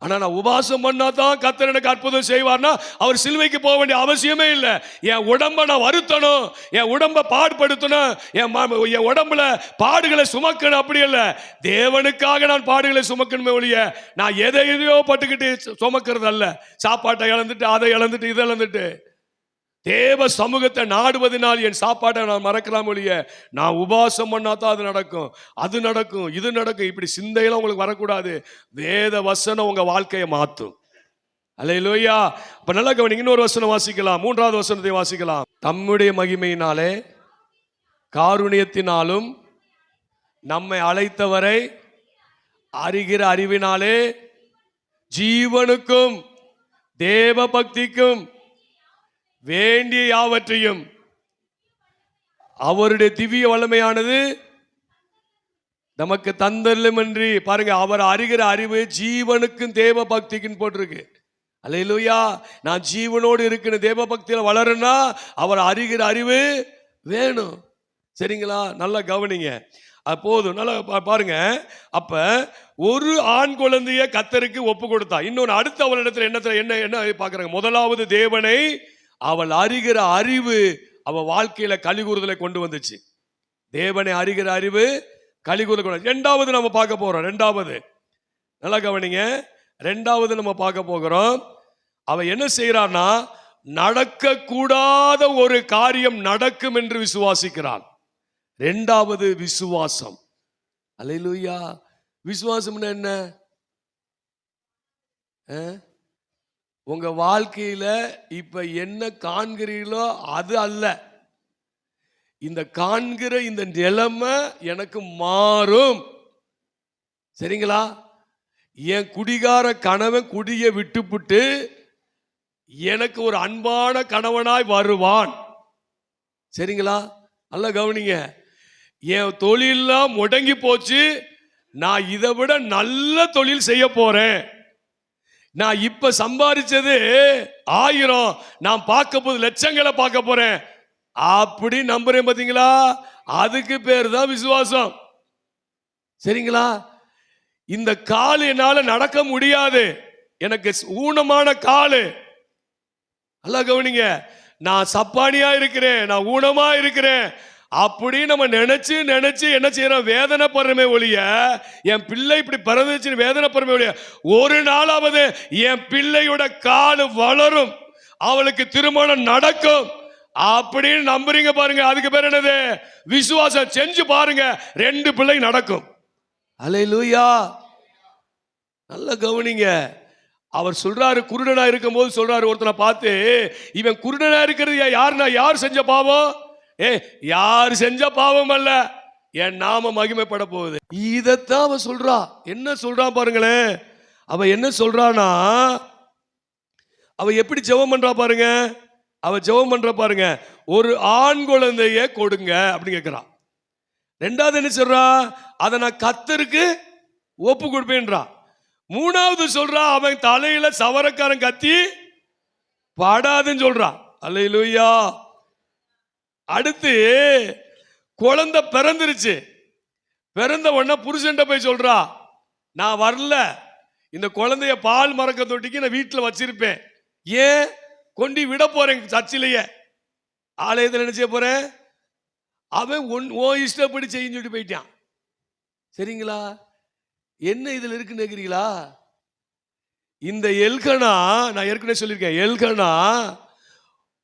ஆனா நான் உபவாசம் பண்ணா தான் கர்த்தர் எனக்கு அற்புதம் செய்வார்னா அவர் சிலுவைக்கு போக வேண்டிய அவசியமே இல்லை. என் உடம்ப நான் வருத்தணும், என் உடம்ப பாடுபடுத்தணும், என் உடம்புல பாடுகளை சுமக்கணும், அப்படி இல்லை. தேவனுக்காக நான் பாடுகளை சுமக்கணுமே ஒழிய நான் எதையோ பட்டுக்கிட்டு சுமக்கிறது அல்ல. சாப்பாட்டை இழந்துட்டு, அதை இழந்துட்டு, இதை இழந்துட்டு, தேவ சமூகத்தை நாடுவதனால் என் சாப்பாட்டை நான் மறக்கலாம் ஒழிய நான் உபவாசம் பண்ணாதான் அது நடக்கும், அது நடக்கும், இது நடக்கும். இப்படி சிந்தையெல்லாம் உங்களுக்கு வரக்கூடாது. வேத வசனம் உங்க வாழ்க்கையை மாற்றும். அல்லேலூயா. அப்ப நல்லா கவனிங்க, இன்னொரு வசனம் வாசிக்கலாம், 3வது வசனத்தை வாசிக்கலாம். தம்முடைய மகிமையினாலே காருண்யத்தினாலும் நம்மை அழைத்தவரை அறிகிற அறிவினாலே ஜீவனுக்கும் தேவ பக்திக்கும் வேண்டிய யாவற்றையும் அவருடைய திவ்ய வல்லமையானது நமக்கு தந்தல்லும் என்று பாருங்க. அவர் அறிகிற அறிவு ஜீவனுக்கும் தேவ பக்திக்கும் போட்டிருக்கு. அல்லேலூயா. நான் ஜீவனோடு இருக்கிற தேவ பக்தியில வளருன்னா அவர் அறிகிற அறிவு வேணும். சரிங்களா? நல்லா கவனிங்க. அப்போது நல்லா பாருங்க. அப்ப ஒரு ஆண் குழந்தைய கர்த்தருக்கு ஒப்பு கொடுத்தா, இன்னொன்று அடுத்த அவளிடத்துல என்ன பாக்குறாங்க? முதலாவது தேவனை அவள் அறிகிற அறிவு அவள் வாழ்க்கையில கலிகூறுதலை கொண்டு வந்துச்சு. தேவனை அறிகிற அறிவு கலிகூறுதல். இரண்டாவது நம்ம பார்க்க போறோம். இரண்டாவது நல்லா கவனிங்க, இரண்டாவது நம்ம பார்க்க போகிறோம். அவ என்ன செய்யறான்னா, நடக்க கூடாத ஒரு காரியம் நடக்கும் என்று விசுவாசிக்கிறான். இரண்டாவது விசுவாசம். அல்லேலூயா. விசுவாசம் என்ன? உங்க வாழ்க்கையில இப்ப என்ன காண்கிறீர்களோ அது அல்ல. இந்த காண்கிற இந்த நிலைமை எனக்கு மாறும். சரிங்களா? என் குடிகார கணவன் குடியை விட்டுப்புட்டு எனக்கு ஒரு அன்பான கணவனாய் வருவான். சரிங்களா? நல்லா கவனிங்க. என் தொழிலெல்லாம் முடங்கி போச்சு, நான் இதை விட நல்ல தொழில் செய்ய போறேன். நான் இப்ப சம்பாதிச்சது 1000, நான் பார்க்க போது லட்சங்களை பார்க்க போறேன் அப்படி நம்புறேன். பாத்தீங்களா? அதுக்கு பேர் தான் விசுவாசம். சரிங்களா? இந்த கால் என்னால நடக்க முடியாது, எனக்கு ஊனமான காலு. நல்லா கவனிங்க. நான் சப்பானியா இருக்கிறேன், நான் ஊனமா இருக்கிறேன் அப்படி நம்ம நினைச்சு என்ன செய்யறோம்? வேதனை படுறமே ஒழிய என் பிள்ளை இப்படி பிறந்துச்சு வேதனை படுறமே ஒழிய ஒரு நாளாவது என் பிள்ளையோட கால் வளரும், அவளுக்கு திருமணம் நடக்கும் அப்படின்னு நம்புறீங்க பாருங்க. அதுக்கு பேர் என்னது? விசுவாசம். செஞ்சு பாருங்க, 2 பிள்ளை நடக்கும். அல்லேலூயா. நல்ல கவனிங்க. அவர் சொல்றாரு, குருடனா இருக்கும் போது சொல்றாரு, ஒருத்தனை பார்த்து, இவன் குருடனா இருக்கிறது யார் செஞ்ச பாவம்? யார் செஞ்ச பாவம் அல்ல, என் நாம மகிமைப்பட போகுது. இதத்தான் அவ சொல்றா. என்ன சொல்றான் பாருங்களேன். அவ என்ன சொல்றானா, அவ எப்படி ஜெபம் பண்றா பாருங்க. அவ ஜெபம் பண்ற பாருங்க, ஒரு ஆண் குழந்தைய கொடுங்க அப்படின்னு கேட்கிறான். ரெண்டாவது என்ன சொல்றா? அதை நான் கர்த்தருக்கு ஒப்பு கொடுப்பேன்றான். மூணாவது சொல்றா, அவன் தலையில சவரக்காரன் கத்தி பாடாதுன்னு சொல்றான். அல்லேலூயா. அடுத்து குழந்தை பிறந்துருச்சு. பிறந்த உடனே புருஷன்ட்ட போய் சொல்றா, நான் வரல, இந்த குழந்தைய பால் மறக்க தொட்டிக்கு நான் வீட்டில் வச்சிருப்பேன், ஏன் கொண்டு விட போறேன் சர்ச்சிலேயே, ஆலயத்தில் என்ன செய்ய போறேன்? அவன் ஓ இஷ்டப்படி செய்யும் சொல்லிட்டு போயிட்டான். சரிங்களா? என்ன இதுல இருக்குன்னு கேக்குறீங்களா? இந்த எல்கனா, நான் ஏற்கனவே சொல்லியிருக்கேன், எல்கனா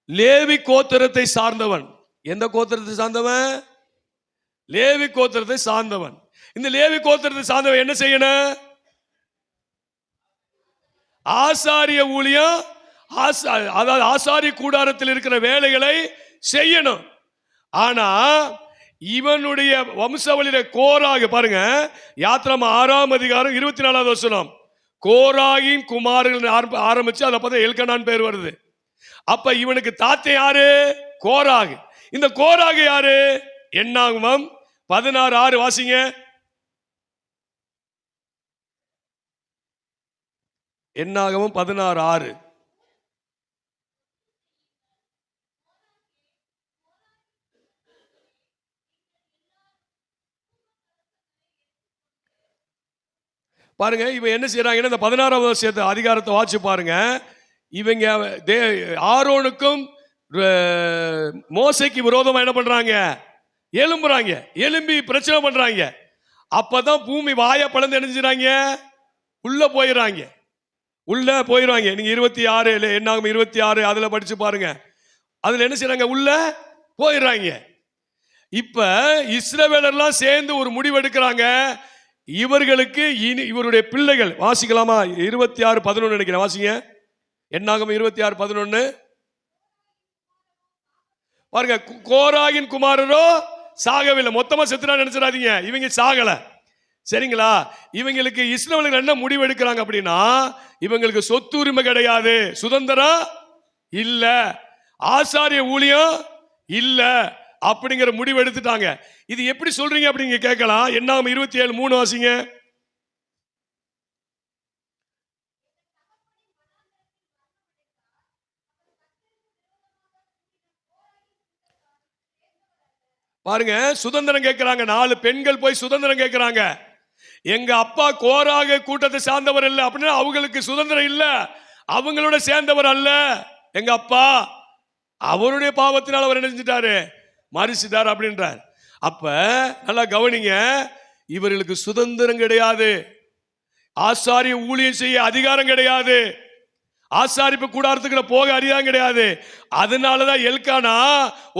லேவி கோத்திரத்தை சார்ந்தவன். எந்த கோத்திரத்தை சார்ந்தவன்? லேவி கோத்திரத்தை சார்ந்தவன். இந்த லேவி கோத்திரத்தை சார்ந்தவன் என்ன செய்யணும்? ஆசாரிய ஊழியம், அதாவது ஆசாரிய கூடாரத்தில் இருக்கிற வேலைகளை செய்யணும். ஆனா இவனுடைய வம்சாவளியில கோராகு பாருங்க, யாத்ராம 6ஆம் அதிகாரம் 24வது வசனம், கோராகின் குமாரர்கள் ஆரம்பிச்சு அதை பார்த்தா எல்கனான் பேர் வருது. அப்ப இவனுக்கு தாத்தே யாரு? கோராகு. இந்த கோராகு யாரு? என்னாகமம் 16:6 வாசிங்க. என்னாகமம் 16:6. பாருங்க, இவன் என்ன செய்யறாங்கன்னா இந்த 16வது அதிகாரத்தை வாட்சி பாருங்க. இவங்க ஆரோனுக்கும் மோசைக்கு விரோதமா என்ன பண்றாங்க? எழும்புறாங்க, எழும்பி பிரச்சனை பண்றாங்க. அப்பதான் பூமி வாய பழந்து நினைஞ்சுறாங்க, உள்ள போயிடறாங்க, உள்ள போயிடுவாங்க. நீங்க 26 என்னாகும் 26 அதுல படிச்சு பாருங்க. அதுல என்ன செய்யறாங்க? உள்ள போயிடுறாங்க. இப்ப இஸ்ரவேலர்லாம் சேர்ந்து ஒரு முடிவு எடுக்கிறாங்க. இவர்களுக்கு இவருடைய பிள்ளைகள், வாசிக்கலாமா? 26:11 நினைக்கிறேன், வாசிங்க. என்னாகும் 26:11 பாருங்க. கோராகின் குமாரரோ சாகவில்லை. மொத்தமா செத்துறா நினைச்சிடாதீங்க, இவங்க சாகல, சரிங்களா? இவங்களுக்கு இஸ்ரவேலர்கள் என்ன முடிவு எடுக்கிறாங்க அப்படின்னா, இவங்களுக்கு சொத்து உரிமை கிடையாது, சுதந்திரம் இல்ல, ஆசாரிய ஊழியம் இல்ல அப்படிங்கிற முடிவு எடுத்துட்டாங்க. இது எப்படி சொல்றீங்க அப்படிங்க கேட்கலாம். என்னாகும் 27:3 வாசிங்க. பாருங்க, சுதந்திரம் கேட்கிறாங்க. 4 பெண்கள் போய் சுதந்திரம் கேட்கிறாங்க. எங்க அப்பா கோராக கூட்டத்தை சார்ந்தவர் இல்ல அப்படின்னா அவங்களுக்கு சுதந்திரம் இல்ல, அவங்களோட சேர்ந்தவர் அல்ல எங்க அப்பா, அவருடைய பாவத்தினால் அவர் நினைச்சிட்டாரு, மறிச்சிட்டார் அப்படின்றார். அப்ப நல்லா கவனிங்க, இவர்களுக்கு சுதந்திரம் கிடையாது, ஆசாரிய ஊழியம் செய்ய அதிகாரம் கிடையாது, ஆசாரிப்பு கூடாரத்துக்குள்ள போக அதிகாரம் கிடையாது. அதனாலதான் எல்கானா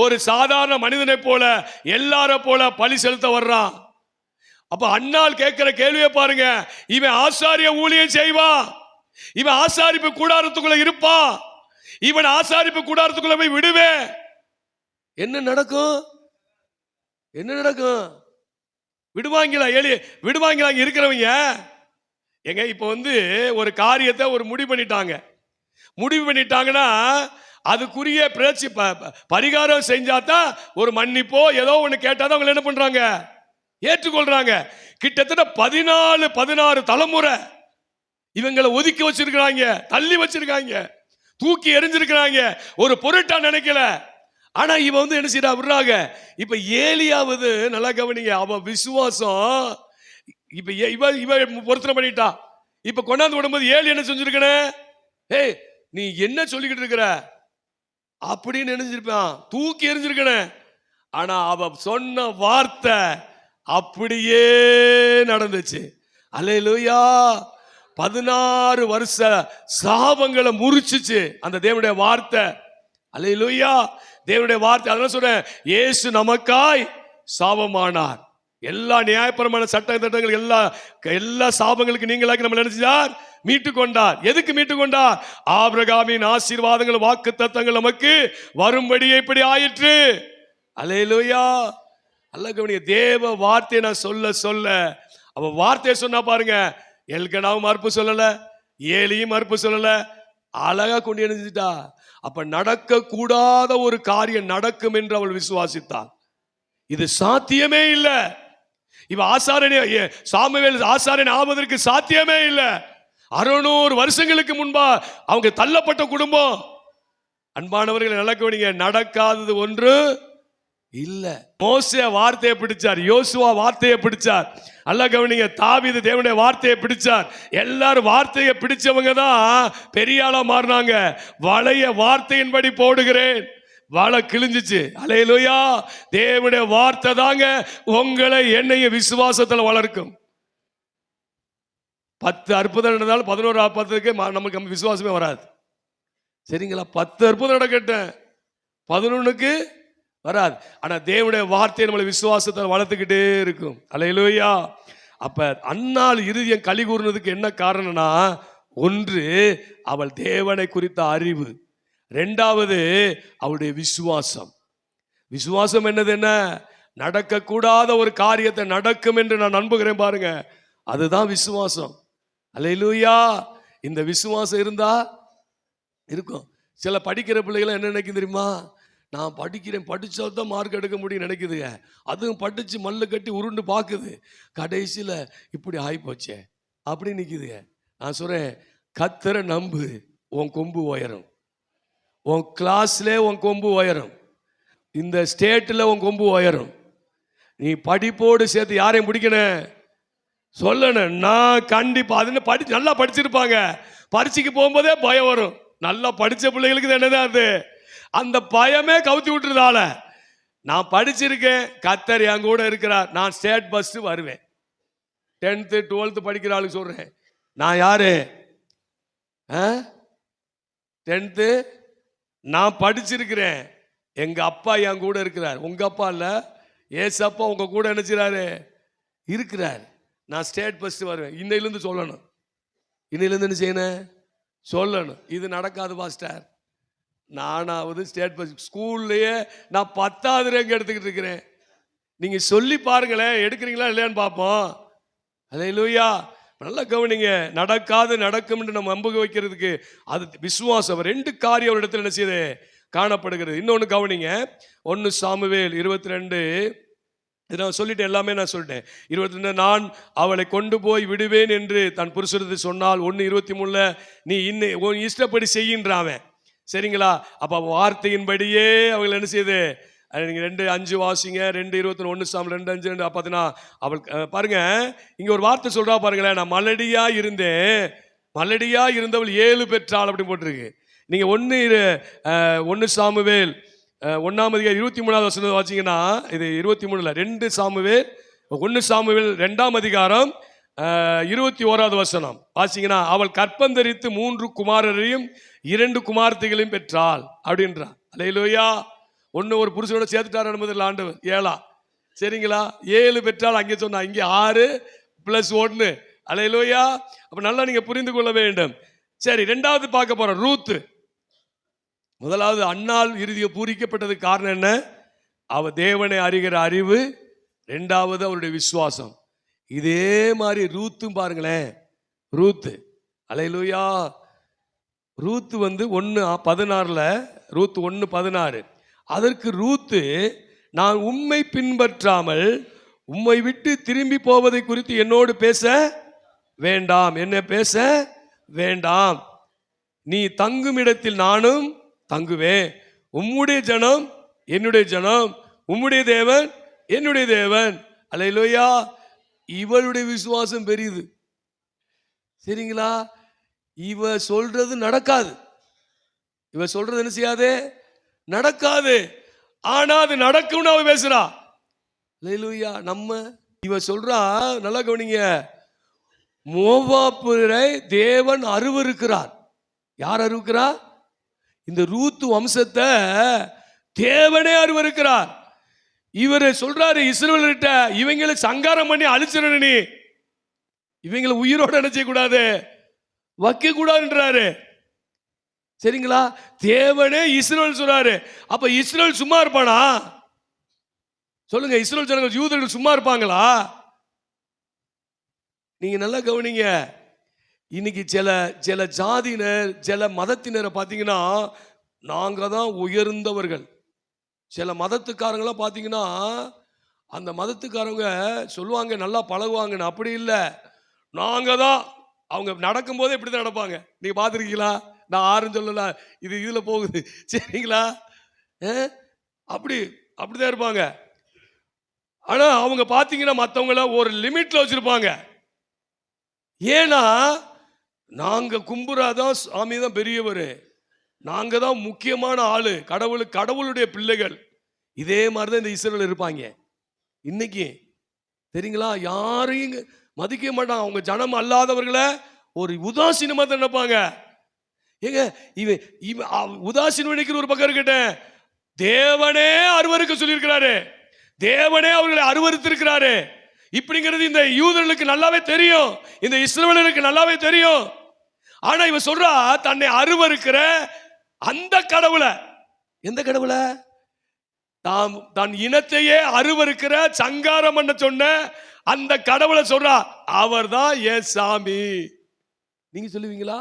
ஒரு சாதாரண மனிதனை போல எல்லார போல பலி செலுத்த வர்றான். அப்ப அண்ணால் கேட்கிற கேள்வியை பாருங்க, இவன் ஆசாரிய ஊழியம் செய்வான், இவன் ஆசாரிப்பு கூடாரத்துக்குள்ள இருப்பான், இவன் ஆசாரிப்பு கூடாரத்துக்குள்ள போய் விடுவேன், என்ன நடக்கும்? என்ன நடக்கும்? விடுவாங்களா? விடுவாங்களா? இருக்கிறவங்க எங்க இப்ப ஒரு காரியத்தை ஒரு முடிவு பண்ணிட்டாங்கன்னா அதுக்குரிய பிரச்சனை பரிகாரம் செஞ்சாதான், ஒரு மன்னிப்போ ஏதோ ஒண்ணு கேட்டாதான் அவங்க என்ன பண்றாங்க? ஏற்றுக்கொள்றாங்க. கிட்டத்தட்ட 14-16 தலைமுறை இவங்களை ஒதுக்கி வச்சிருக்காங்க, தள்ளி வச்சிருக்காங்க, தூக்கி எரிஞ்சிருக்கிறாங்க, ஒரு பொருட்டா நினைக்கல. ஆனா இவன் என்ன செய்யறா? விடுறாங்க. இப்ப ஏலியாவது நல்லா கவனிங்க, அவன் விசுவாசம் இப்ப இவ பொருத்தனை பண்ணிட்டா. இப்ப கொண்டாந்து விடும்போது ஏலி என்ன செஞ்சிருக்கனே? ஏய், நீ என்ன சொல்லிக்கிட்டு இருக்கிற அப்படின்னு நினைச்சிருப்பான், தூக்கி எரிஞ்சிருக்கனே. ஆனா அவ சொன்ன வார்த்தை அப்படியே நடந்துச்சு. அல்லேலூயா. 16 வருஷ சாபங்களை முறிச்சுச்சு அந்த தேவனுடைய வார்த்தை. அல்லேலூயா. தேவனுடைய வார்த்தை. அதனால சொல்றேன், இயேசு நமக்காய் சாபமானார். எல்லா நியாயபரமான சட்ட திட்டங்கள் எல்லா சாபங்களுக்கு நீங்களாக்கி நம்ம நினைச்சார், மீட்டு கொண்டார். எதுக்கு மீட்டு கொண்டார்? ஆபிரகாமின் ஆசீர்வாதங்கள் வாக்கு தத்தங்கள் நமக்கு வரும்படியே இப்படி ஆயிற்று. அல்லேலூயா. அல்ல கவனிங்க, தேவ வார்த்தையை நான் சொல்ல அவ வார்த்தையை சொன்னா பாருங்க, எல்கனாவும் மறுப்பு சொல்லல, ஏலியும் மறுப்பு சொல்லல, அழகா கொண்டு எழுந்துட்டா. அப்ப நடக்க கூடாத ஒரு காரியம் நடக்கும் என்று அவள் விசுவாசித்தாள். இது சாத்தியமே இல்ல. இவ சாமுவேல் ஆசாரியன் ஆவதற்கு சாத்தியமே இல்ல. 600 வருஷங்களுக்கு முன்பா அவங்க தள்ளப்பட்ட குடும்பம். அன்பானவர்கள் நல்லா கவனிங்க, நடக்காதது ஒன்று இல்ல. மோசே வார்த்தையை பிடிச்சார், யோசுவா வார்த்தையை பிடிச்சார். நல்லா கவனிங்க, தாவீது தேவனுடைய வார்த்தையை பிடிச்சார். எல்லாரும் வார்த்தையை பிடிச்சவங்க தான் பெரிய ஆளா மாறினாங்க. வளைய வார்த்தையின்படி போடுகிறேன், வலை கிழிஞ்சிச்சு. அல்லேலூயா. தேவனுடைய வார்த்தை தாங்க உங்களை என்னைய விசுவாசத்துல வளர்க்கும். 10 அற்புதம் நடந்தாலும் 11 அற்புதத்துக்கு நமக்கு விசுவாசமே வராது, சரிங்களா? 10 அற்புதம் நடக்கட்டும், 11க்கு வராது. ஆனா தேவனுடைய வார்த்தை நம்மளை விசுவாசத்தை வளர்த்துக்கிட்டே இருக்கும். அல்லேலூயா. அப்ப அன்னாள் இருதயம் களி கூர்னதுக்கு என்ன காரணம்னா, ஒன்று அவள் தேவனை குறித்த அறிவு, இரண்டாவது அவளுடைய விசுவாசம். விசுவாசம் என்னது? என்ன? நடக்க கூடாத ஒரு காரியத்தை நடக்கும் என்று நான் நம்புகிறேன் பாருங்க, அதுதான் விசுவாசம். அல்லேலூயா. இந்த விசுவாசம் இருந்தா இருக்கும். சில படிக்கிற பிள்ளைகள் என்ன நினைக்கும் தெரியுமா? நான் படிக்கிறேன், படிச்சா தான் மார்க் எடுக்க முடியும் நினைக்குதுங்க. அதுவும் படிச்சு மல்லு கட்டி உருண்டு பாக்குது, கடைசியில இப்படி ஆகி போச்சே அப்படி நிக்குதுங்க. நான் சொல்றேன், கர்த்தரை நம்பு, உன் கொம்பு உயரும். உன் கிளாஸ்ல உன் கொம்பு உயரும். இந்த ஸ்டேட்டில் உன் கொம்பு உயரும். நீ படிப்போடு சேர்த்து யாரையும் பிடிக்கணும் சொல்லணும். நான் கண்டிப்பா அது நல்லா படிச்சிருப்பாங்க, பரீட்சைக்கு போகும்போதே பயம் வரும். நல்லா படிச்ச பிள்ளைகளுக்கு என்னதான் அது, அந்த பயமே கவுத்தி விட்டுறதால நான் படிச்சிருக்கேன், கர்த்தர் என் கூட இருக்கிறார், நான் ஸ்டேட் ஃபர்ஸ்ட் வருவேன். 10th 12th படிக்கிற ஆளுக்கு சொல்றேன், நான் யாரு 10th நான் படிச்சிருக்கிறேன், எங்க அப்பா என் கூட இருக்கிறார். உங்க அப்பா இல்ல, ஏசப்பா உங்க கூட என்ன செய்றாரு இருக்கிறார். நான் ஸ்டேட் ஃபர்ஸ்ட் வருவேன். இன்னையிலிருந்து சொல்லணும், இன்னையிலிருந்து என்ன செய்யணும் சொல்லணும். இது நடக்காது பாஸ்டர், நானாவது ஸ்டேட் ஃபர்ஸ்ட் ஸ்கூல்லையே நான் 10வது ரேங்க் எடுத்துக்கிட்டு இருக்கிறேன். நீங்க சொல்லி பாருங்களேன், எடுக்கிறீங்களா இல்லையான்னு பார்ப்போம். அல்லேலூயா. நல்லா கவனிங்க, நடக்காது நடக்கும் என்று நம்ம நம்ப வைக்கிறதுக்கு அது விசுவாசம். 2 காரியம் ஒரு இடத்துல என்ன செய்யுது காணப்படுகிறது. இன்னொன்று கவனிங்க, 1 சாமுவேல் 22, நான் சொல்லிட்டேன், எல்லாமே நான் சொல்லிட்டேன். 22, நான் அவளை கொண்டு போய் விடுவேன் என்று தன் புருஷனுக்கு சொன்னால் 1:23 நீ உன் இஷ்டப்படி செய்கின்றாவன். சரிங்களா? அப்ப வார்த்தையின்படியே அவள் என்ன செய்யுது, நீங்க 2:5 வாசிங்க, 2:21 1 சாமுவேல் 2:5 பார்த்தீங்கன்னா அவள் பாருங்க, இங்க ஒரு வார்த்தை சொல்றா பாருங்களேன், நான் மலடியா இருந்தேன், மலடியா இருந்தவள் 7 பெற்றாள் அப்படி போட்டிருக்கு. நீங்க 1 சாமுவேல் 1ஆம் அதிகாரம் 23வது வசனம் வாசிங்கன்னா, இது 23 2 சாமுவேல் 1 சாமுவேல் 2ஆம் அதிகாரம் 21வது வசனம் வாசிங்கன்னா, அவள் கற்பந்தரித்து 3 குமாரரையும் 2 குமார்த்திகளையும் பெற்றாள் அப்படின்றா. அல்லேலூயா. ஒரு புருஷனோட சேர்த்துட்டார் என்பதில் ஆண்டவர் 7. சரிங்களா? 7 பெற்றால் அங்கே சொன்னா, இங்கே 6 + 1. அல்லேலூயா. அப்ப நல்லா நீங்க புரிந்து கொள்ள வேண்டும். சரி, 2வது பார்க்க போறோம், ரூத். முதலாவது அன்னாள் இறுதியம் பூரிக்கப்பட்டதுக்கு காரணம் என்ன? அவ தேவனை அறிகிற அறிவு. 2வது அவருடைய விசுவாசம். இதே மாதிரி ரூத்தும் பாருங்களேன், ரூத். அல்லேலூயா. ரூத் 1:16, ரூத் 1:16, அதற்கு ரூத்து, நான் உம்மை பின்பற்றாமல் உம்மை விட்டு திரும்பி போவதை குறித்து என்னோடு பேச வேண்டாம், என்ன பேச வேண்டாம், நீ தங்கும் இடத்தில் நானும் தங்குவேன், உம்முடைய ஜனம் என்னுடைய ஜனம், உம்முடைய தேவன் என்னுடைய தேவன். அல்லேலூயா. இவளுடைய விசுவாசம் பெரியது. சரிங்களா? இவ சொல்றது நடக்காது, இவ சொல்றது என்ன செய்யாது நடக்காது, ஆனா அது நடக்கும்னு அவ பேசுறா. அல்லேலூயா. நம்ம இவ சொல்றா, நல்லா கவனிங்க, மோவாபுரை தேவன் அருவருக்கிறார். யார் அருவருக்கிறார்? இந்த ரூத் வம்சத்தை தேவனே அருவருக்கிறார். இவரு சொல்றாரு இஸ்ரவேலர்கிட்ட, இவங்களை சங்காரம் பண்ணி அழிச்சிடணும், நீ இவங்களை உயிரோட நினைச்ச கூடாது, வைக்க கூடாதுன்றாரு. சரிங்களா? தேவனே இஸ்ரவேல் சொல்றாரு. அப்ப இஸ்ரவேல் சும்மா இருப்பானா சொல்லுங்க? இஸ்ரவேல் ஜனங்கள் யூதர்கள் சும்மா இருப்பாங்களா? நீங்க நல்லா கவனிங்க. இன்னைக்கு சில ஜாதியினர் சில மதத்தினரை பார்த்தீங்கன்னா, நாங்க தான் உயர்ந்தவர்கள். சில மதத்துக்காரங்களாம் பார்த்தீங்கன்னா, அந்த மதத்துக்காரங்க சொல்லுவாங்க நல்லா பழகுவாங்கன்னு, அப்படி இல்லை, நாங்க தான். அவங்க நடக்கும் போதே இப்படி தான் நடப்பாங்க. நீங்க பார்த்துருக்கீங்களா? நான் ஆறுன்னு சொல்லல, இது இதுல போகுது. சரிங்களா? அப்படிதான் இருப்பாங்க. ஆனா அவங்க பார்த்தீங்கன்னா மற்றவங்கள ஒரு லிமிட்ல வச்சிருப்பாங்க. ஏன்னா நாங்க கும்புறாதான் சாமி தான் பெரியவர், நாங்க தான் முக்கியமான ஆளு, கடவுளுடைய பிள்ளைகள். இதே மாதிரிதான் இந்த இஸ்ரவேல் இருப்பாங்க இன்னைக்கு. தெரியுங்களா? யாரையும் மதிக்க மாட்டாங்க. அவங்க ஜனம் அல்லாதவர்களை ஒரு உதாசீனமா தான் நினைப்பாங்க. ஏங்க உதாசீனம் நினைக்கிற ஒரு பக்கம் இருக்கட்டும், தேவனே அருவருக்க சொல்லியிருக்கிறாரு, தேவனே அவர்களை அருவருத்திருக்கிறாரு. இப்படிங்கிறது இந்த யூதர்களுக்கு நல்லாவே தெரியும், இந்த இஸ்ரவேலருக்கு நல்லாவே தெரியும். ஆனா இவ சொல்றா, தன்னை அருவருக்கிற அந்த கடவுளை, எந்த கடவுளை? தன் இனத்தையே அருவருக்கிற சங்காரம் பண்ண சொன்ன அந்த கடவுளை சொல்றா, அவர் தான் என் சாமி. நீங்க சொல்லுவீங்களா?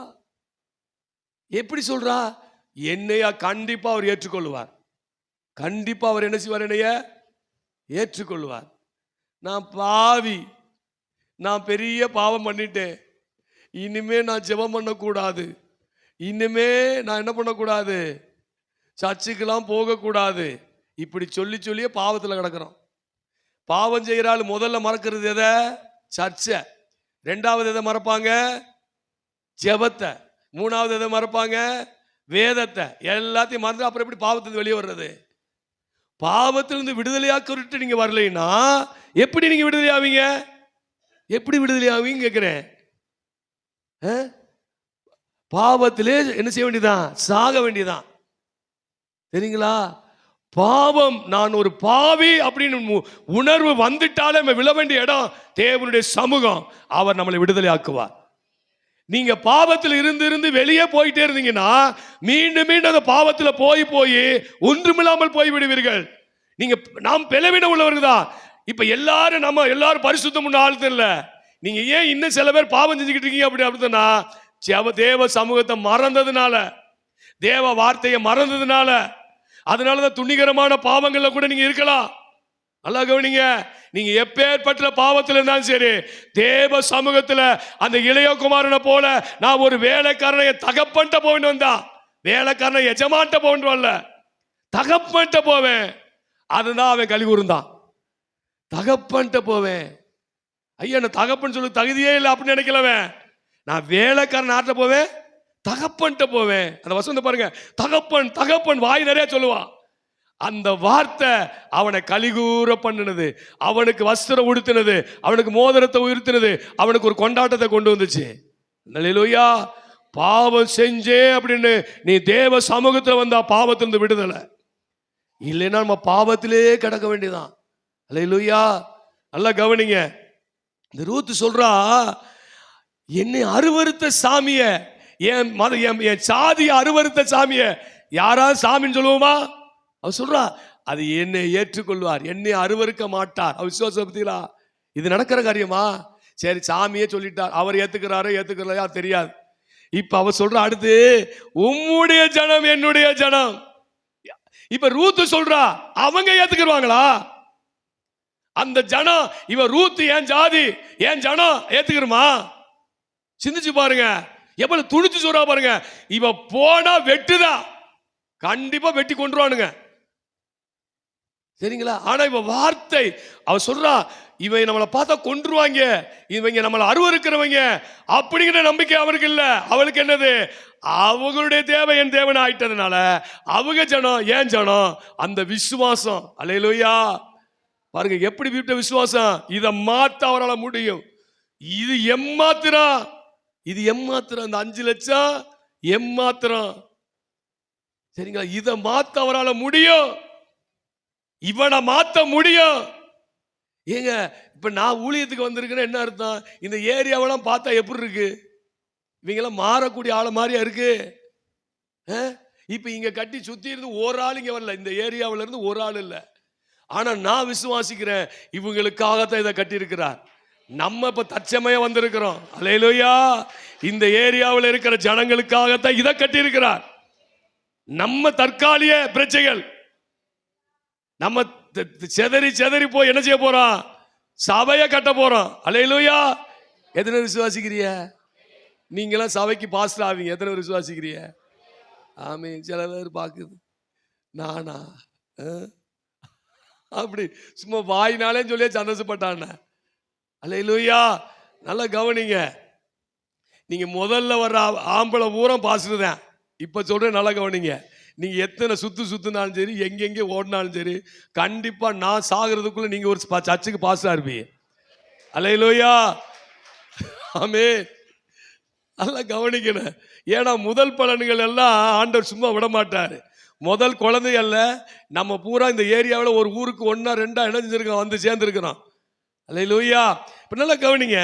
எப்படி சொல்றா? என்னையா கண்டிப்பா அவர் ஏற்றுக்கொள்வார், கண்டிப்பா அவர் என்ன செய்வார், என்னைய ஏற்றுக்கொள்வார். நான் பாவி, நான் பெரிய பாவம் பண்ணிட்டேன், இனிமே நான் ஜெபம் பண்ணக்கூடாது, இனிமே நான் என்ன பண்ணக்கூடாது, சர்ச்சுக்கெல்லாம் போகக்கூடாது, இப்படி சொல்லி சொல்லியே பாவத்தில் கிடக்கிறோம். பாவம் செய்கிறாள் முதல்ல மறக்கிறது எதை? சர்ச்சை. ரெண்டாவது எதை மறப்பாங்க? ஜெபத்தை. மூணாவது எதை மறப்பாங்க? வேதத்தை. எல்லாத்தையும் மறந்து அப்புறம் எப்படி பாவத்திலிருந்து வெளியே வர்றது? பாவத்திலிருந்து விடுதலையாக்கிட்டு நீங்க வரலைன்னா எப்படி நீங்க விடுதலை ஆவீங்க? எப்படி விடுதலை ஆவீங்க கேட்கிறேன். பாவத்திலே என்ன செய்ய வேண்டியதான்? சாக வேண்டியதான். சரிங்களா? பாவம், நான் ஒரு பாவி அப்படின்னு உணர்வு வந்துட்டாலே நம்ம விழ வேண்டிய இடம் தேவனுடைய சமூகம். அவர் நம்மளை விடுதலை ஆக்குவார். நீங்க பாவத்தில் இருந்து வெளியே போயிட்டே இருந்தீங்கன்னா மீண்டும் மீண்டும் அந்த பாவத்தில் போய் ஒன்றுமில்லாமல் போய் விடுவீர்கள். நீங்க நாம் பலவீனம் உள்ளவர்கள் தான். இப்ப எல்லாரும் பரிசுத்தம் ஆழ்த்து இல்ல. நீங்க ஏன் இன்னும் சில பேர் பாவம் செஞ்சுக்கிட்டு இருக்கீங்க அப்படின்னா தேவ சமூகத்தை மறந்ததுனால, தேவ வார்த்தையை மறந்ததுனால, அதனாலதான் துணிகரமான பாவங்கள்ல கூட நீங்க இருக்கலாம். நல்லா கவனிங்க. நீங்க எப்பேற்பட்ட பாவத்தில் இருந்தாலும் சரி, தேவ சமூகத்துல அந்த இளையகுமாரனை போல நான் ஒரு வேலைக்காரனை தகப்பன்ட்ட போவேன் வந்தா, வேலைக்காரனை எஜமான்ட்ட போவேன், தகப்பன்ட்ட போவேன். அதுதான் அவன் கழி கூர்ந்தான். தகப்பன்ட்ட போவேன். ஐயா நான் தகப்பன் சொல்ல தகுதியே இல்லை அப்படின்னு நினைக்கலவன். நான் வேலைக்காரன் நாட்டில் போவேன், தகப்பன்ட்ட போவேன். அந்த வசனம் பாருங்க, தகப்பன் தகப்பன் வாய் நிறைய சொல்லுவான். அந்த வார்த்தை அவனை கலிகூற பண்ணினது, அவனுக்கு வஸ்திரம் உடுத்தினது, அவனுக்கு மோதிரத்தை உயர்த்தினது, அவனுக்கு ஒரு கொண்டாட்டத்தை கொண்டு வந்துச்சு. அல்லேலூயா. பாவம் செஞ்சே அப்படின்னு நீ தேவ சமூகத்தில் வந்தா பாவத்திலிருந்து விடுதலை, இல்லைன்னா நம்ம பாவத்திலே கிடக்க வேண்டியதான். அல்லேலூயா. நல்லா கவனிங்க. இந்த ரூத் சொல்றா, என்னை அருவருத்த சாமிய, என் சாதிய அருவருத்த சாமிய யாராவது சாமின்னு சொல்லுவோமா? அவர் சொல்றா, அது என்னை ஏற்றுக்கொள்வார், என்னை அருவருக்க மாட்டார். அவர் விசுவாசம் பத்தீங்களா? இது நடக்கிற காரியமா? சரி சாமியே சொல்லிட்டார், அவர் ஏத்துக்கிறாரோ தெரியாது. இப்ப அவர் சொல்ற அடுத்து, உம்முடைய ஜனம் என்னுடைய ஜனம். இப்ப ரூத் சொல்றா, அவங்க ஏத்துக்குவாங்களா? அந்த ஜனம், இவ ரூத் என் ஜாதி, என் ஜனம் ஏத்துக்கிறமா? சிந்திச்சு பாருங்க, எவ்வளவு துணிச்சு சொல்றா பாருங்க. இவ போனா வெட்டுதான், கண்டிப்பா வெட்டி கொண்டுருவானுங்க. சரிங்களா? ஆனா இவ வார்த்தை, அவ சொல்றா, இவன் நம்மளை பார்த்தா கொன்றுவாங்க, இவங்க நம்மளை அருவருக்கிறவங்க அப்படிங்கிற நம்பிக்கை அவருக்கு இல்ல. அவளுக்கு என்னது? அவங்களுடைய தேவை என் தேவன் ஆயிட்டதுனால அவங்க ஜனம் என் ஜனம். அந்த விசுவாசம். அல்லேலூயா. பாருங்க எப்படி விட்ட விசுவாசம். இதை மாத்த அவரால் முடியும். இது எம்மாத்திரம், இது எம்மாத்திரம். அந்த 5 லட்சம் எம்மாத்திரம். சரிங்களா? இதை மாத்த அவரால் முடியும், இவனை மாத்த முடியும். ஏங்க இப்ப நான் ஊழியத்துக்கு வந்திருக்கேன்னு என்ன அர்த்தம்? இந்த ஏரியாவெல்லாம் பார்த்தா எப்படி இருக்கு? இவங்கெல்லாம் மாறக்கூடிய ஆள மாதிரியா இருக்கு? இப்ப இங்க கட்டி சுத்தி இருந்து ஒரு ஆள் இங்க வரல, இந்த ஏரியாவில இருந்து ஒரு ஆள் இல்ல. ஆனா நான் விசுவாசிக்கிறேன், இவங்களுக்காகத்தான் இதை கட்டி இருக்கிறார். நம்ம இப்ப தற்சமயம் வந்திருக்கிறோம். அல்லேலூயா. இந்த ஏரியாவில் இருக்கிற ஜனங்களுக்காகத்தான் இதை கட்டி இருக்கிறார். நம்ம தற்காலிக பிரச்சனைகள், நம்ம செதறி போய் என்ன செய்ய போறோம்? சபையை கட்ட போறோம். அல்லேலூயா. எத்தனை விசுவாசிக்கிறிய? நீங்களாம் சபைக்கு பாஸ்டர் ஆவீங்க. எத்தனை பேர் விசுவாசிக்கிறிய? ஆமீன். சில பேர் பாக்குது, நானா அப்படி சும்மா வாயினாலே சொல்லி சந்தோஷப்பட்டான். அல்லேலூயா. நல்லா கவனிங்க. நீங்க முதல்ல வர்ற ஆம்பளை ஊரம் பாஸ்டர் தான். இப்ப சொல்றேன், நல்லா கவனிங்க. நீங்க எத்தனை சுத்துனாலும் சரி, எங்கெங்கே ஓடினாலும் சரி, கண்டிப்பா நான் சாகிறதுக்குள்ள நீங்க ஒரு சர்ச்சுக்கு பாஸ்டரா இருப்பீங்க. அல்லேலூயா. ஆமென். நல்லா கவனிக்கணும். ஏன்னா முதல் பலன்கள் எல்லாம் ஆண்டவர் சும்மா விட மாட்டாரு. முதல் குழந்தை அல்ல, நம்ம பூரா இந்த ஏரியாவில் ஒரு ஊருக்கு 1 2 இணைஞ்சிருக்கோம், வந்து சேர்ந்துருக்கிறோம். அல்லேலூயா. இப்ப நல்லா கவனிங்க.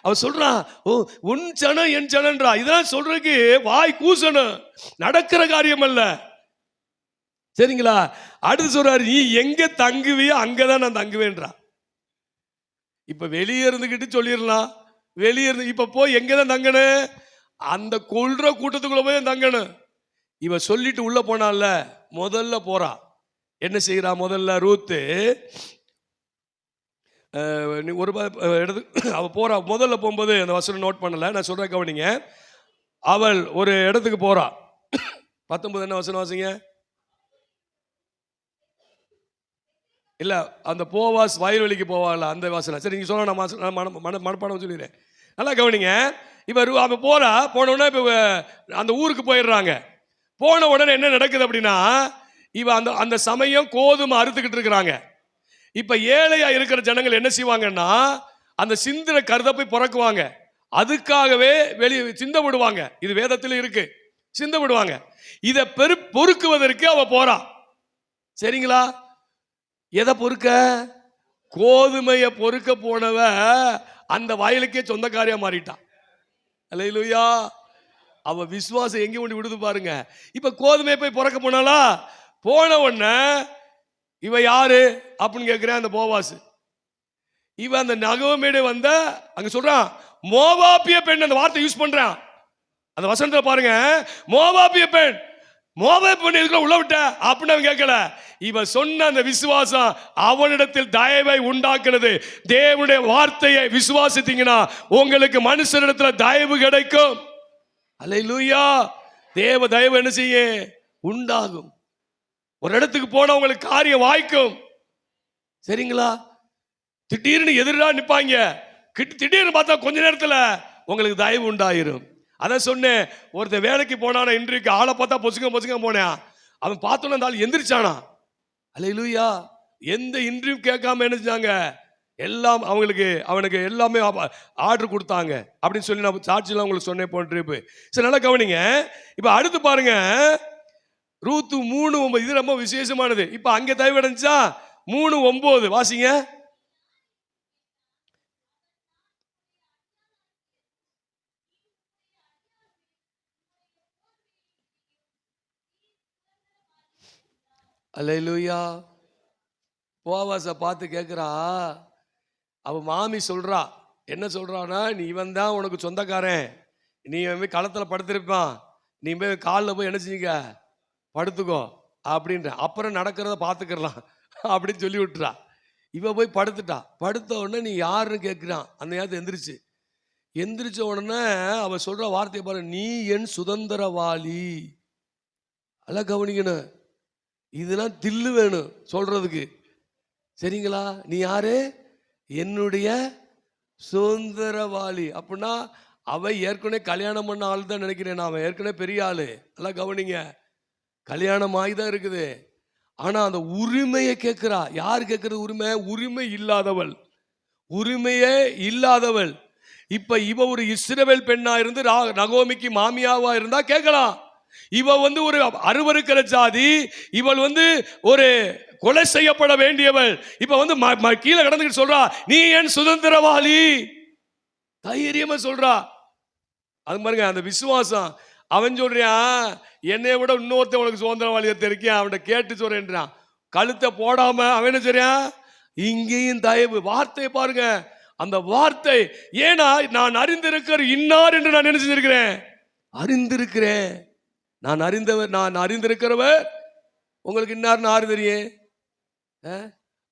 அவ சொல்றான், ஓ உன் ஜனம் என் ஜனன்றா. இதெல்லாம் சொல்றதுக்கு வாய் கூசணும், நடக்கிற காரியம் அல்ல. சரிங்களா? அடுத்து சொல்றாரு, நீ எங்க தங்குவியோ அங்கதான் நான் தங்குவேன்றா. இப்ப வெளியே இருந்துகிட்டு சொல்லிடலாம், வெளியே இருந்து இப்ப போய் எங்கதான் தங்கணும்? அந்த கொல்ற கூட்டத்துக்குள்ள போய் தங்கணும். இவ சொல்லிட்டு உள்ள போனால, முதல்ல போறா. என்ன செய்யறா? முதல்ல ரூத்து நீ ஒரு இடத்து அவ போறா. முதல்ல போகும்போது அந்த வசனம் நோட் பண்ணல, நான் சொல்ற கவனிங்க. அவள் ஒரு இடத்துக்கு போறா. 19 என்ன வசனம் வாசிங்க? இல்ல, அந்த போவாஸ் வயல்வெளிக்கு போவாள் அந்த வசனம். சரி, நீங்க சொல்ல, நான் மனப்பாடம் சொல்லிடுறேன். நல்லா கவனிங்க. இப்ப அவ போறா. போன உடனே இப்ப அந்த ஊருக்கு போயிடுறாங்க. போன உடனே என்ன நடக்குது அப்படின்னா, இவ அந்த சமயம் கோதுமை அறுத்துக்கிட்டு இருக்கிறாங்க. இப்ப ஏழையா இருக்கிற ஜனங்கள் என்ன செய்வாங்கன்னா, அந்த சிந்திர கருதை போய் புறக்குவாங்க. அதுக்காகவே வெளியே சிந்த விடுவாங்க. இது வேதத்தில் இருக்கு, சிந்த விடுவாங்க. இதை பொறுக்குவதற்கு அவ போறா. சரிங்களா? எதை பொறுக்க? கோதுமையை பொறுக்க போனவ அந்த வயலுக்கே சொந்தக்காரியா மாறிட்டான். அல்லேலூயா. அவ விசுவாசம் எங்க கொண்டு விடுது பாருங்க. இப்ப கோதுமையை போய் பொறுக்க போனாலா? போன உடனே இவ யாரு அப்படின்னு கேட்கிறேன். அந்த போவாஸ். இவ அந்த நகோமியோட வந்த அங்க சொல்றான், மோவாபிய பெண். அந்த வார்த்தை யூஸ் பண்றான். அந்த வசனத்துல பாருங்க, மோவாபிய பெண். மோவாப் பெண் எதுக்குள்ள உள்ள விட்ட அப்படின்னு அவன் கேட்கல. இவ சொன்ன அந்த விசுவாசம் அவனிடத்தில் தயவை உண்டாக்குறது. தேவனுடைய வார்த்தையை விசுவாசித்தீங்கன்னா உங்களுக்கு மனுஷனிடத்துல தயவு கிடைக்கும். அல்லேலூயா. தேவ தயவு என்ன செய்ய உண்டாகும். ஒரு இடத்துக்கு போனா உங்களுக்கு காரியம் வாய்க்கும். சரிங்களா? திடீர்னு எதிரா நிப்பாங்க. திடீர்னு பார்த்தா கொஞ்ச நேரத்துல உங்களுக்கு தயவு உண்டாயிரும். அதான் சொன்னேன், ஒருத்தர் வேலைக்கு போனானா, இன்றைக்கு ஆளை பார்த்தா பொசுங்க போனேன். அவன் பார்த்தோன்னா அந்த ஆள் எந்திரிச்சானா. அல்லேலூயா. எந்த இன்றையும் கேட்காம என்ன செஞ்சாங்க, எல்லாம் அவனுக்கு எல்லாமே ஆர்டர் கொடுத்தாங்க அப்படின்னு சொல்லி நான் சாட்சியெல்லாம் உங்களுக்கு சொன்னேன் போன ட்ரிப்பு. சரி, நல்லா கவனிங்க. இப்ப அடுத்து பாருங்க, ரூத்து 3:9. இது ரொம்ப விசேஷமானது. இப்ப அங்க தயவு அடைஞ்சா 3:9 வாசிங்க. அல்லேலூயா. போவாஸ பார்த்து கேட்கிறா. அவ மாமி சொல்றா, என்ன சொல்றான்னா, நீ இவன் தான் உனக்கு சொந்தக்காரன், நீ போய் களத்துல படுத்திருப்பான், நீ போய் காலில் போய் என்ன செஞ்சுக்க, படுத்துக்கோ அப்படின்ற. அப்புறம் நடக்கிறத பார்த்துக்கலாம் அப்படின்னு சொல்லி விட்டுறா. இவ போய் படுத்துட்டா. படுத்த உடனே நீ யாருன்னு கேட்கிறான். அந்த நேரத்தை எந்திரிச்ச உடனே அவ சொல்ற வார்த்தையை பாரு, நீ என் சுதந்திரவாளி. அல்ல கவனிக்கணும். இதெல்லாம் தில்லு வேணும் சொல்றதுக்கு. சரிங்களா? நீ யாரு? என்னுடைய சுதந்திரவாளி. அப்படின்னா அவ ஏற்கனவே கல்யாணம் பண்ண ஆள் தான் நினைக்கிறேன். அவன் ஏற்கனவே பெரிய ஆளு. நல்லா கவனிங்க. கல்யாணம் ஆகிதான் இருக்குது. ஆனா அந்த உரிமையை கேட்கிறா. யார் கேட்கறது உரிமை? உரிமை இல்லாதவள், உரிமையே இல்லாதவள். இப்ப இவ ஒரு இஸ்ரவேல் பெண்ணா இருந்து நகோமிக்கு மாமியாவா இருந்தா கேட்கலாம். இவ ஒரு அருவருக்கிற ஜாதி. இவள் ஒரு கொலை செய்யப்பட வேண்டியவள். இப்ப கீழே கடந்துட்டு சொல்றா, நீ என் சுதந்திரவாளி. தைரியமா சொல்றா. அது பாருங்க அந்த விசுவாசம். அவன் சொல்றான், என்னை விட இன்னொருத்த உனக்கு சுதந்திரவாளியத்தை இருக்கேன், அவன்கிட்ட கேட்டு சொல்றேன்றான். கழுத்தை போடாம அவன் என்ன சொல்றான், இங்கேயும் தயவு. வார்த்தை பாருங்க, அந்த வார்த்தை. ஏன்னா நான் அறிந்திருக்கிற இன்னார் என்று நான் என்ன செஞ்சிருக்கிறேன், அறிந்திருக்கிறேன். நான் அறிந்திருக்கிறவர். உங்களுக்கு இன்னார்னு ஆறு தெரியும்?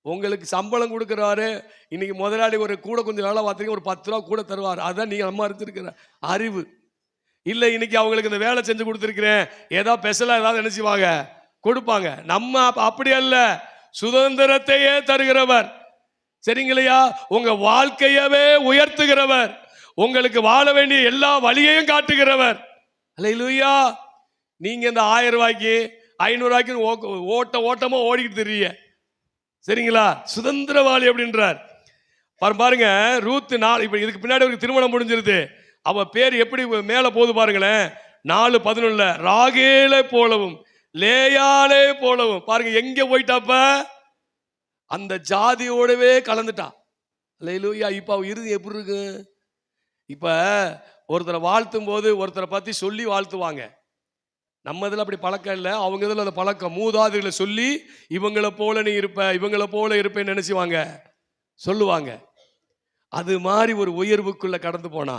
உங்களுக்கு சம்பளம் கொடுக்கிறாரு. இன்னைக்கு முதலாளி ஒரு கூட கொஞ்சம் வேலை பார்த்தீங்க, ஒரு 10 ரூபா கூட தருவார். அதான் நீங்க நம்ம அறிந்திருக்கிற அறிவு. இல்லை, இன்னைக்கு அவங்களுக்கு இந்த வேலை செஞ்சு கொடுத்துருக்கிறேன், ஏதாவது ஸ்பெஷலா ஏதாவது நினைச்சுவாங்க கொடுப்பாங்க. நம்ம அப்படி அல்ல, சுதந்திரத்தையே தருகிறவர். சரிங்களையா? உங்க வாழ்க்கையவே உயர்த்துகிறவர், உங்களுக்கு வாழ வேண்டிய எல்லா வழியையும் காட்டுகிறவர். அல்லேலூயா. நீங்க இந்த 1000 ரூபாய்க்கு 500 ரூபாய்க்கு ஓட்டமா ஓடிக்கிட்டு தெரிய. சரிங்களா? சுதந்திரவாளி அப்படின்றார். பாருங்க, ரூத் 4. இப்ப இதுக்கு பின்னாடி ஒரு திருமணம் முடிஞ்சிருது. அவ பேர் எப்படி மேல போது பாருங்களேன். 4:11 ராகேலை போலவும் லேயாலே போலவும். பாருங்க எங்க போயிட்டாப்ப, அந்த ஜாதியோடவே கலந்துட்டா. அல்லேலூயா. இப்ப அவ இறுதி எப்படி இருக்கு? இப்ப ஒருத்தரை வாழ்த்தும் போது ஒருத்தரை பத்தி சொல்லி வாழ்த்துவாங்க. நம்ம இதில் அப்படி பழக்கம் இல்லை, அவங்க இதில் அந்த பழக்கம். மூதாதைகளை சொல்லி இவங்களை போல நீ இருப்ப, இவங்களை போல இருப்பேன்னு நினைச்சுவாங்க, சொல்லுவாங்க. அது மாதிரி ஒரு உயர்வுக்குள்ள கடந்து போனா.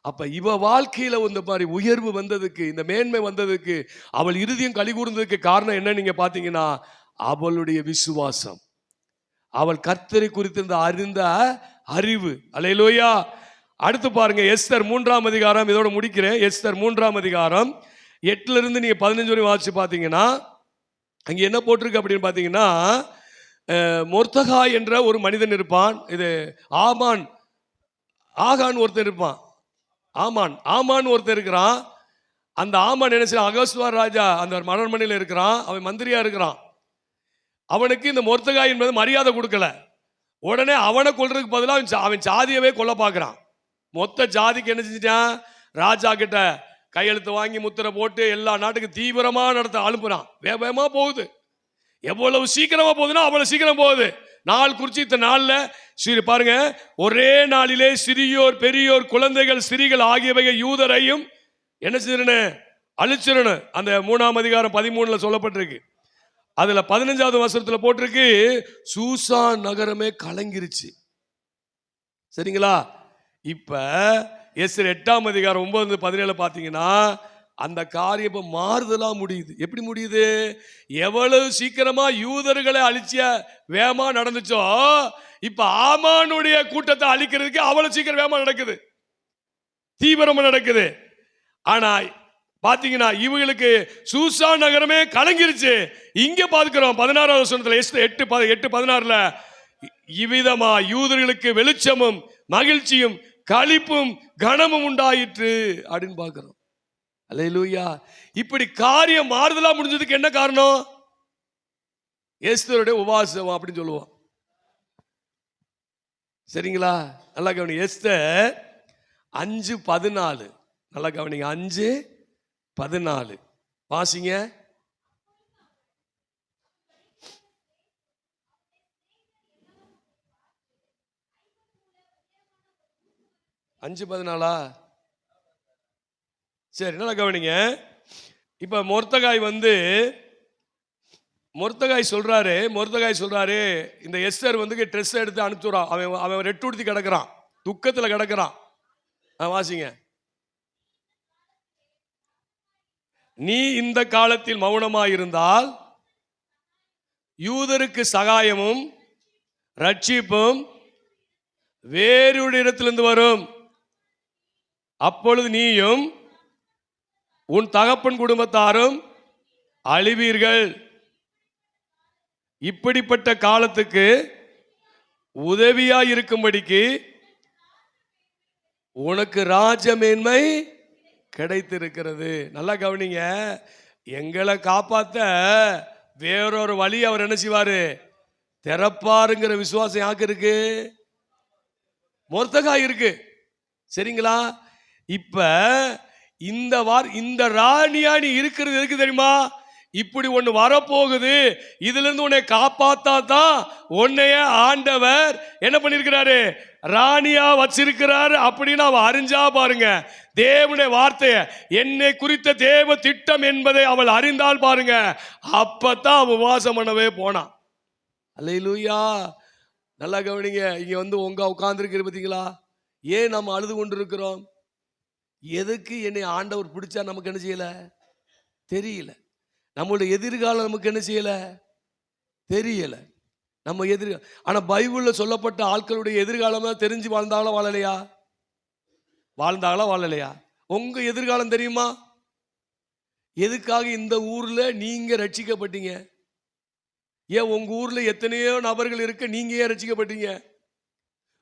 அப்ப இவ வாழ்க்கையில இந்த மாதிரி உயர்வு வந்ததுக்கு, இந்த மேன்மை வந்ததுக்கு, அவள் இறுதியும் களி கூர்ந்ததுக்கு காரணம் என்ன நீங்க பாத்தீங்கன்னா, அவளுடைய விசுவாசம். அவள் கர்த்தரை குறித்திருந்த அறிந்த அறிவு. அல்லேலூயா. அடுத்து பாருங்க, எஸ்தர் 3ஆம் அதிகாரம். இதோட முடிக்கிறேன். எஸ்தர் 3ஆம் அதிகாரம் 8ல இருந்து நீங்க 15 வரை வாசிச்சு பார்த்தீங்கன்னா அங்க என்ன போட்டிருக்கு அப்படின்னு பார்த்தீங்கன்னா, மொர்தகாய் என்ற ஒரு மனிதன் இருப்பான். இது ஆகான் ஒருத்தர் இருப்பான். ஆமான் ஒருத்தர் இருக்கிறான். அந்த ஆமான் என்ன செய்ய, அகஸ்வார் ராஜா அந்த மணமனையில் இருக்கிறான். அவன் மந்திரியா இருக்கிறான். அவனுக்கு இந்த மொர்தகாய் என்பது மரியாதை கொடுக்கல. உடனே அவனை கொல்றதுக்கு பதிலாக அவன் சாதியவே கொல்ல பார்க்கிறான். மொத்த ஜாதிக்கு என்ன செஞ்சிட்டான், ராஜா கிட்ட கையெழுத்து வாங்கி முத்திரை போட்டு எல்லா நாட்டுக்கு தீவிரமா நடத்த அனுப்புறான். வேகமா போகுது. எவ்வளவு சீக்கிரமா போகுதுன்னா அவ்வளவு சீக்கிரம் போகுது. நாள் குறிச்சு இத்தனை நாள்ல பாருங்க, ஒரே நாளிலே சிறியோர் பெரியோர் குழந்தைகள் ஸ்திரீகள் ஆகியவைகள் யூதரையும் என்ன செய்யணும், அழிச்சிடணும். அந்த 3ஆம் அதிகாரம் 13ல சொல்லப்பட்டிருக்கு. அதுல 15வது வசனத்துல போட்டிருக்கு, சூசான் நகரமே கலங்கிருச்சு. சரிங்களா? இப்ப எஸ்தர் 8ஆம் அதிகாரம் 9-17 பாத்தீங்கன்னா அந்த காரியம் இப்ப மாறுதலா முடியுது. எப்படி முடியுது? எவ்வளவு சீக்கிரமா யூதர்களை அழிச்சிய வேகமா நடந்துச்சோ, இப்ப ஆமானுடைய கூட்டத்தை அழிக்கிறதுக்கு அவ்வளவு சீக்கிரம் வேகமா நடக்குது, தீவிரமா நடக்குது. ஆனா பாத்தீங்கன்னா இவங்களுக்கு சூசான் நகரமே கலங்கிருச்சு. இங்க பாத்துக்கிறோம் 16வது வசனத்துல, 8:16ல இவ்விதமா யூதர்களுக்கு வெளிச்சமும் மகிழ்ச்சியும் களிப்பும் கனமும் உண்டாயிற்று அப்படின்னு பாக்குறோம். அல்லேலூயா. இப்படி காரியம் மாறுதலா முடிஞ்சதுக்கு என்ன காரணம்? எஸ்தருடைய உபவாசம் அப்படின்னு சொல்லுவோம். சரிங்களா? நல்லா கவனிங்க. எஸ்தர் 5:14. நல்லா கவனிங்க. 5:14 வாசிங்க. 5:14. சரி, நல்லா கவனிங்க. இப்ப மொர்தகாய் சொல்றாரு இந்த எஸ்தர் ட்ரெஸ் எடுத்து அனுப்பிச்சுறான். அவன் ரெட்டுடுத்தி கிடக்குறான், துக்கத்துல கிடக்குறான். வாசிங்க. நீ இந்த காலத்தில் மௌனமாயிருந்தால் யூதருக்கு சகாயமும் ரட்சிப்பும் வேறு இடத்திலிருந்து வரும். அப்பொழுது நீயும் உன் தகப்பன் குடும்பத்தாரும் அழிவீர்கள். இப்படிப்பட்ட காலத்துக்கு உதவியாய் இருக்கும்படிக்கு உனக்கு ராஜமேன்மை கிடைத்திருக்கிறது. நல்லா கவனிங்க. எங்களை காப்பாத்த வேறொரு வழி அவர் என்ன செய்வாரு, திறப்பாருங்கிற விசுவாசம் யாருக்கு இருக்கு? மொர்தகாய் இருக்கு. சரிங்களா? இப்ப இந்த ராணியா நீ இருக்கிறது எதுக்கு தெரியுமா? இப்படி ஒண்ணு வரப்போகுது, இதுல இருந்து உன்னை காப்பாத்தான் உன்னைய ஆண்டவர் என்ன பண்ணிருக்கிறாரு, ராணியா வச்சிருக்கிறாரு அப்படின்னு அவ அறிஞ்சா பாருங்க. தேவனுடைய வார்த்தைய, என்னை குறித்த தேவ திட்டம் என்பதை அவள் அறிந்தால் பாருங்க, அப்பதான் அவ உபவாசம் பண்ணவே போனான். அல்லேலூயா. நல்லா கவனிங்க. இங்க உட்கார்ந்து பார்த்தீங்களா? ஏன் நம்ம அழுது கொண்டு இருக்கிறோம்? எதுக்கு என்னை ஆண்டவர் பிடிச்சா நமக்கு என்ன செய்யல தெரியல. நம்மளுடைய எதிர்காலம் நமக்கு என்ன செய்யல தெரியல. நம்ம ஆனா பைபிள்ல சொல்லப்பட்ட ஆட்களுடைய எதிர்காலம் தெரிஞ்சு வாழ்ந்தாங்களா வாழலையா? உங்க எதிர்காலம் தெரியுமா? எதுக்காக இந்த ஊர்ல நீங்க ரட்சிக்கப்பட்டீங்க? ஏன் உங்க ஊர்ல எத்தனையோ நபர்கள் இருக்க, நீங்க ஏன் ரட்சிக்கப்பட்டீங்க?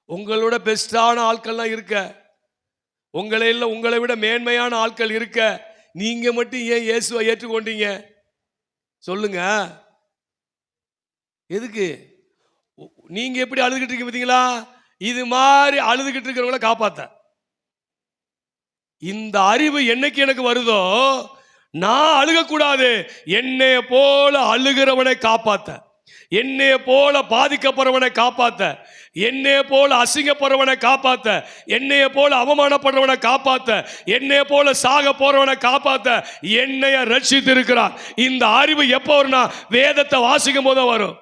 உங்களோட பெஸ்டான ஆட்கள்லாம் இருக்க, உங்களை விட மேன்மையான ஆட்கள் இருக்க, நீங்க மட்டும் ஏன் இயேசுவை ஏற்றுக்கொண்டீங்க? சொல்லுங்க. எதுக்கு? நீங்க எப்படி அழுதுகிட்டு இருக்கீங்க பார்த்தீங்களா? இது மாதிரி அழுதுகிட்டு இருக்கிறவங்கள காப்பாத்த இந்த அறிவு என்னைக்கு எனக்கு வருதோ, நான் அழுகக்கூடாது, என்னைய போல அழுகிறவனை காப்பாத்த, என்னைய போல பாதிக்கப்படுறவனை காப்பாத்த, என்னைய போல அசிங்கப்படுறவனை காப்பாத்த, என்னைய போல அவமானப்படுறவனை காப்பாத்த, என்னைய போல சாக போறவனை காப்பாத்த என்னைய ரட்சித்து இருக்கிறார். இந்த அறிவு எப்போ வரும்னா, வேதத்தை வாசிக்கும் போது வரும்.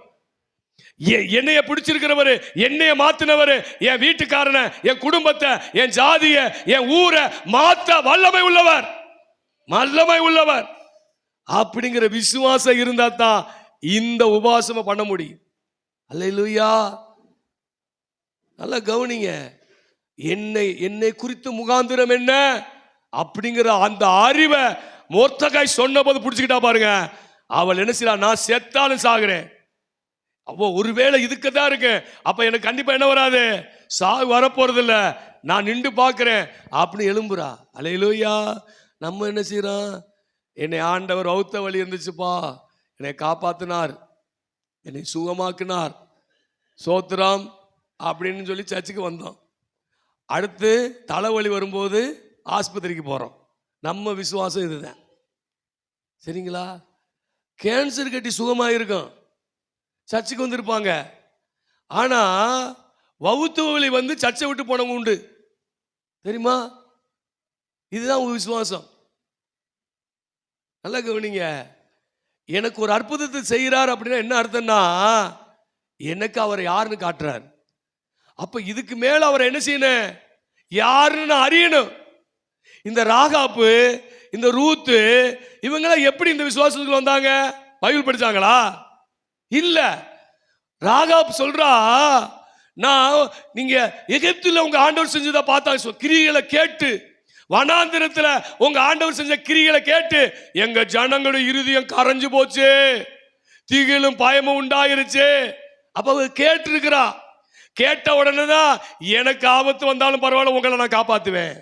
என்னைய பிடிச்சிருக்கிறவரு, என்னைய மாத்தினவரு, என் வீட்டுக்காரனை, என் குடும்பத்தை, என் ஜாதிய, என் ஊரை மாத்த வல்லமை உள்ளவர் அப்படிங்கிற விசுவாசம் இருந்தா தான் இந்த உபவாசம் பண்ண முடியும். அல்லேலூயா. நல்லா கவனிங்க. என்னை குறித்து முகாந்திரம் என்ன அப்படிங்கிற அந்த அறிவை மொர்தெகாய் சொன்னபோது பிடிச்சுக்கிட்டா பாருங்க. அவள் என்ன செய்யறா, நான் செத்தாலும் சாகுறேன். அப்போ ஒருவேளை இதுக்கு தான் இருக்கு, அப்ப எனக்கு கண்டிப்பா என்ன வராது, சாவு வரப்போறது இல்ல, நான் நின்று பார்க்கிறேன் அப்படின்னு எழும்புறா. அல்லேலூயா. நம்ம என்ன செய்யறோம், என்னை ஆண்டவர் அவுத்த வழி இருந்துச்சுப்பா, என்னை காப்பாத்தினார், என்னை சுகமாக்கினார், சோத்திரம் அப்படின்னு சொல்லி சர்ச்சுக்கு வந்தோம். அடுத்து தலைவலி வரும்போது ஆஸ்பத்திரிக்கு போறோம். நம்ம விசுவாசம் இதுதான். சரிங்களா? கேன்சர் கட்டி சுகமாயிருக்கும், சர்ச்சுக்கு வந்திருப்பாங்க. ஆனா வவுத்து வலி வந்து சர்ச்சை விட்டு போனவங்க உண்டு, தெரியுமா? இதுதான் உங்க விசுவாசம். நல்லா கவனிங்க. எனக்கு ஒரு அற்புதத்தை செய்கிறார் அப்படின்னா என்ன அர்த்தம்னா, எனக்கு அவர் யாருன்னு காட்டுறார். அப்ப இதுக்கு மேல அவர் என்ன செய்யணும், யாருன்னு அறியணும். இந்த ராகாப்பு, இந்த ரூத்து, இவங்களாம் எப்படி இந்த விசுவாசத்துக்கு வந்தாங்க? பைபிள் படிச்சாங்களா? இல்ல. ராகாப் சொல்றா, நான் நீங்க எகிப்துல உங்க ஆண்டவர் செஞ்சதை பார்த்தா, கிரிகளை கேட்டு, வனாந்திரத்துல உங்க ஆண்டவர் செஞ்ச கிரிகளை கேட்டு எங்க ஜனங்களுடைய இருதயம் கரைஞ்சு போச்சு, திகிலும் பயமும் உண்டாயிருச்சு. அப்ப அவ கேட்டு இருக்கிறா. கேட்ட உடனே தான், எனக்கு ஆபத்து வந்தாலும் பரவாயில்ல, உங்களை நான் காப்பாத்துவேன்,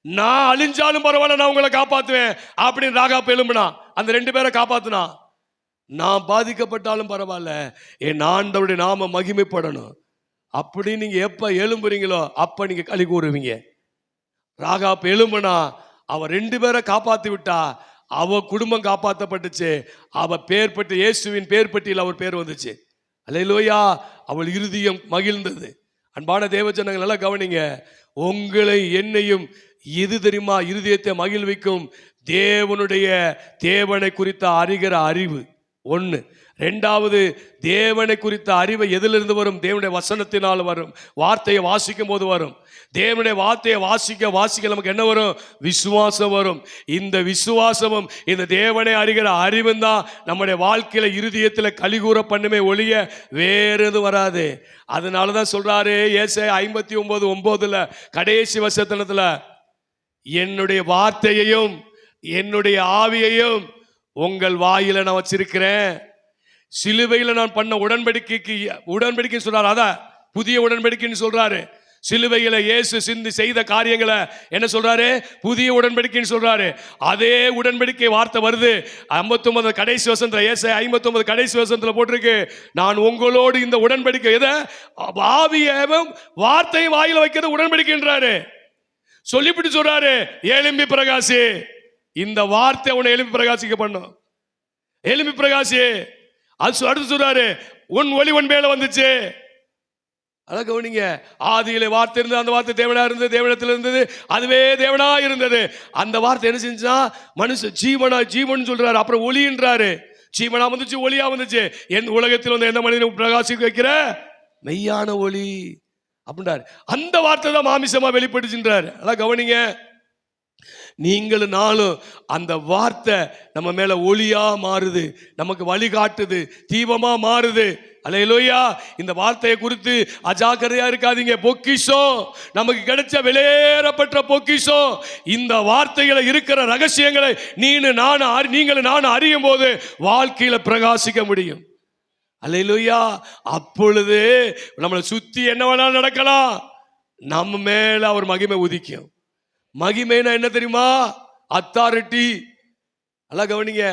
நான் அழிஞ்சாலும் பரவாயில்ல, நான் உங்களை காப்பாத்துவேன் அப்படின்னு ராகாப் எழும்பினா. அந்த 2 பேரை காப்பாத்துனா. நான் பாதிக்கப்பட்டாலும் பரவாயில்ல, என் ஆண்டவருடைய நாம மகிமைப்படணும் அப்படின்னு நீங்க எப்ப எழும்புறீங்களோ அப்ப நீங்க களி கூறுவீங்க. ராகாப் எழும்புனா, அவ 2 பேரை காப்பாத்தி விட்டா, அவ குடும்பம் காப்பாற்றப்பட்டுச்சு. அவ பேர் பட்டு, இயேசுவின் பேர் பட்டியல் அவர் பேர் வந்துச்சு. அல்லேலூயா. அவள் இருதயம் மகிழ்ந்தது. அன்பான தேவஜனங்கள் நல்லா கவனிங்க. உங்களை என்னையும் எது தெரியுமா இருதயத்தை மகிழ்விக்கும்? தேவனை குறித்த அறிகிற அறிவு ஒன்று. 2வது, தேவனை குறித்த அறிவை எதிலிருந்து வரும்? தேவனுடைய வசனத்தினால் வரும். வார்த்தையை வாசிக்கும் போது வரும். தேவனுடைய வார்த்தையை வாசிக்க நமக்கு என்ன வரும்? விசுவாசம் வரும். இந்த விசுவாசமும் இந்த தேவனை அறிகிற அறிவும் தான் நம்முடைய வாழ்க்கையில இருதயத்தில் கலிகூற பண்ணுமே ஒழிய வேறு எதுவும் வராது. அதனாலதான் சொல்றாரு ஏசாயா 59:9 கடைசி வசனத்துல, என்னுடைய வார்த்தையையும் என்னுடைய ஆவியையும் உங்கள் வாயில நான் வச்சிருக்கிறேன். சிலுவையில் நான் பண்ண உடன்படிக்கை சொல்றாரு, அதான் புதிய உடன்படிக்கைன்னு சொல்றாரு. சிலுவையில இயேசு செய்த காரியங்களை என்ன சொல்றாரு? புதிய உடன்படிக்கைன்னு சொல்றாரு. அதே உடன்படிக்கை வார்த்தை வருது 59 கடைசி வசனத்துல, ஏசாயா 59 கடைசி வசனத்துல போட்டிருக்கு, நான் உங்களோடு இந்த உடன்படிக்கை, எதை? ஆவியையும் வார்த்தை வாயில வைக்கிறது உடன்படிக்கைன்றாரு. சொல்லிவிட்டு சொல்றாரு, எழும்பி பிரகாசி, இந்த வார்த்தை உன்னை எழும்பி பிரகாசிக்க பண்ணும். எழும்பி பிரகாசி. அடுத்து சொல்றாரு, உன் ஒளி உன் மேல வந்துச்சு. அத கவனிங்க. ஆதியிலே வார்த்தை இருந்தது, அந்த வார்த்தை தேவனா இருந்தது, தேவனத்தில் இருந்தது, அதுவே தேவனா இருந்தது. அந்த வார்த்தை என்ன செஞ்சா? மனுஷன் ஜீவன் சொல்றாரு. அப்புறம் ஒளின்றாரு. ஜீவனா வந்துச்சு, ஒளியா வந்துச்சு. என் உலகத்தில் வந்து எந்த மனிதனை பிரகாசிக்க வைக்கிற மெய்யான ஒளி அப்படின்றாரு. அந்த வார்த்தை தான் மாமிசமா வெளிப்பட்டுச்சுன்றாரு. அதான் கவனிங்க. நீங்களும் நாளும் அந்த வார்த்தை நம்ம மேல ஒளியா மாறுது, நமக்கு வழிகாட்டுது, தீபமா மாறுது. அல்லேலூயா. இந்த வார்த்தையை குறித்து அஜாக்கிரதையா இருக்காதீங்க. பொக்கிஷம், நமக்கு கிடைச்ச வெளியேறப்பட்ட பொக்கிஷம். இந்த வார்த்தைகளை இருக்கிற ரகசியங்களை நீங்களும் நானும் அறியும் போது வாழ்க்கையில பிரகாசிக்க முடியும். அல்லேலூயா. அப்பொழுது நம்மளை சுத்தி என்ன வேணாலும் நடக்கலாம், நம்ம மேல அவர் மகிமை உதிக்கும். மகிமைனா என்ன தெரியுமா? அத்தாரிட்டி. நல்லா கவனிங்க.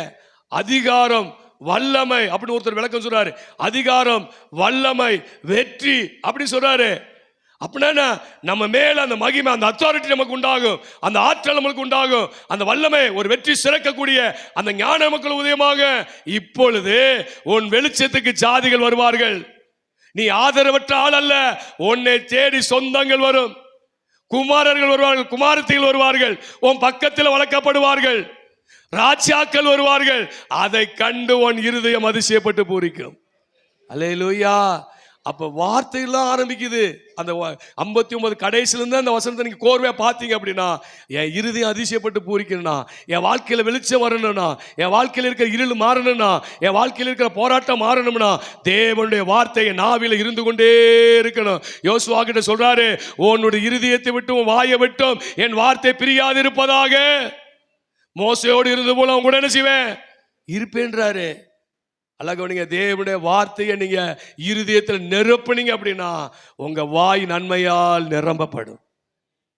அதிகாரம், வல்லமை அப்படின்னு ஒருத்தர் விளக்கம் சொல்றாரு. அதிகாரம், வல்லமை, வெற்றி அப்படி சொல்றாரு. அப்படின்னா நம்ம மேல அந்த மகிமை, அந்த அத்தாரிட்டி நமக்கு உண்டாகும், அந்த ஆற்றல் நமக்கு உண்டாகும், அந்த வல்லமை, ஒரு வெற்றி சிறக்கக்கூடிய அந்த ஞான மக்கள் உதயமாக. இப்பொழுது உன் வெளிச்சத்துக்கு ஜாதிகள் வருவார்கள். நீ ஆதரவற்ற ஆள் அல்ல. உன்னை தேடி சொந்தங்கள் வரும், குமாரர்கள் வருவார்கள், குமாரத்திகள் வருவார்கள், உன் பக்கத்தில் வளர்க்கப்படுவார்கள், ராஜாக்கள் வருவார்கள். அதை கண்டு உன் இருதயம் அதிசயப்பட்டு பூரிக்கும். அல்லேலூயா. அப்ப வார்த்தையெல்லாம் ஆரம்பிக்குது. அந்த 59 கடைசில இருந்து அந்த வசனத்தை நீங்க கோர்வையா பார்த்தீங்க அப்படின்னா, என் இருதயம் அதிசயப்பட்டு பூரிக்கணும்னா, என் வாழ்க்கையில வெளிச்சம் வரணும்னா, என் வாழ்க்கையில இருக்கிற இருள் மாறணும்னா, என் வாழ்க்கையில இருக்கிற போராட்டம் மாறணும்னா, தேவனுடைய வார்த்தை என் நாவில இருந்து கொண்டே இருக்கணும். யோசுவா கிட்ட சொல்றாரு, உன்னுடைய இருதயத்தை விட்டும் உன் வாயை விட்டும் என் வார்த்தை பிரியாது இருப்பதாக. மோசையோடு இருந்தது போல அவங்க கூட என்ன செய்வேன், இருப்பேன்றாரு. அழகவனிங்க, தேவனுடைய வார்த்தையை நீங்க இருதயத்தில் நிரப்புனீங்க அப்படின்னா உங்க வாய் நன்மையால் நிரம்பப்படும்.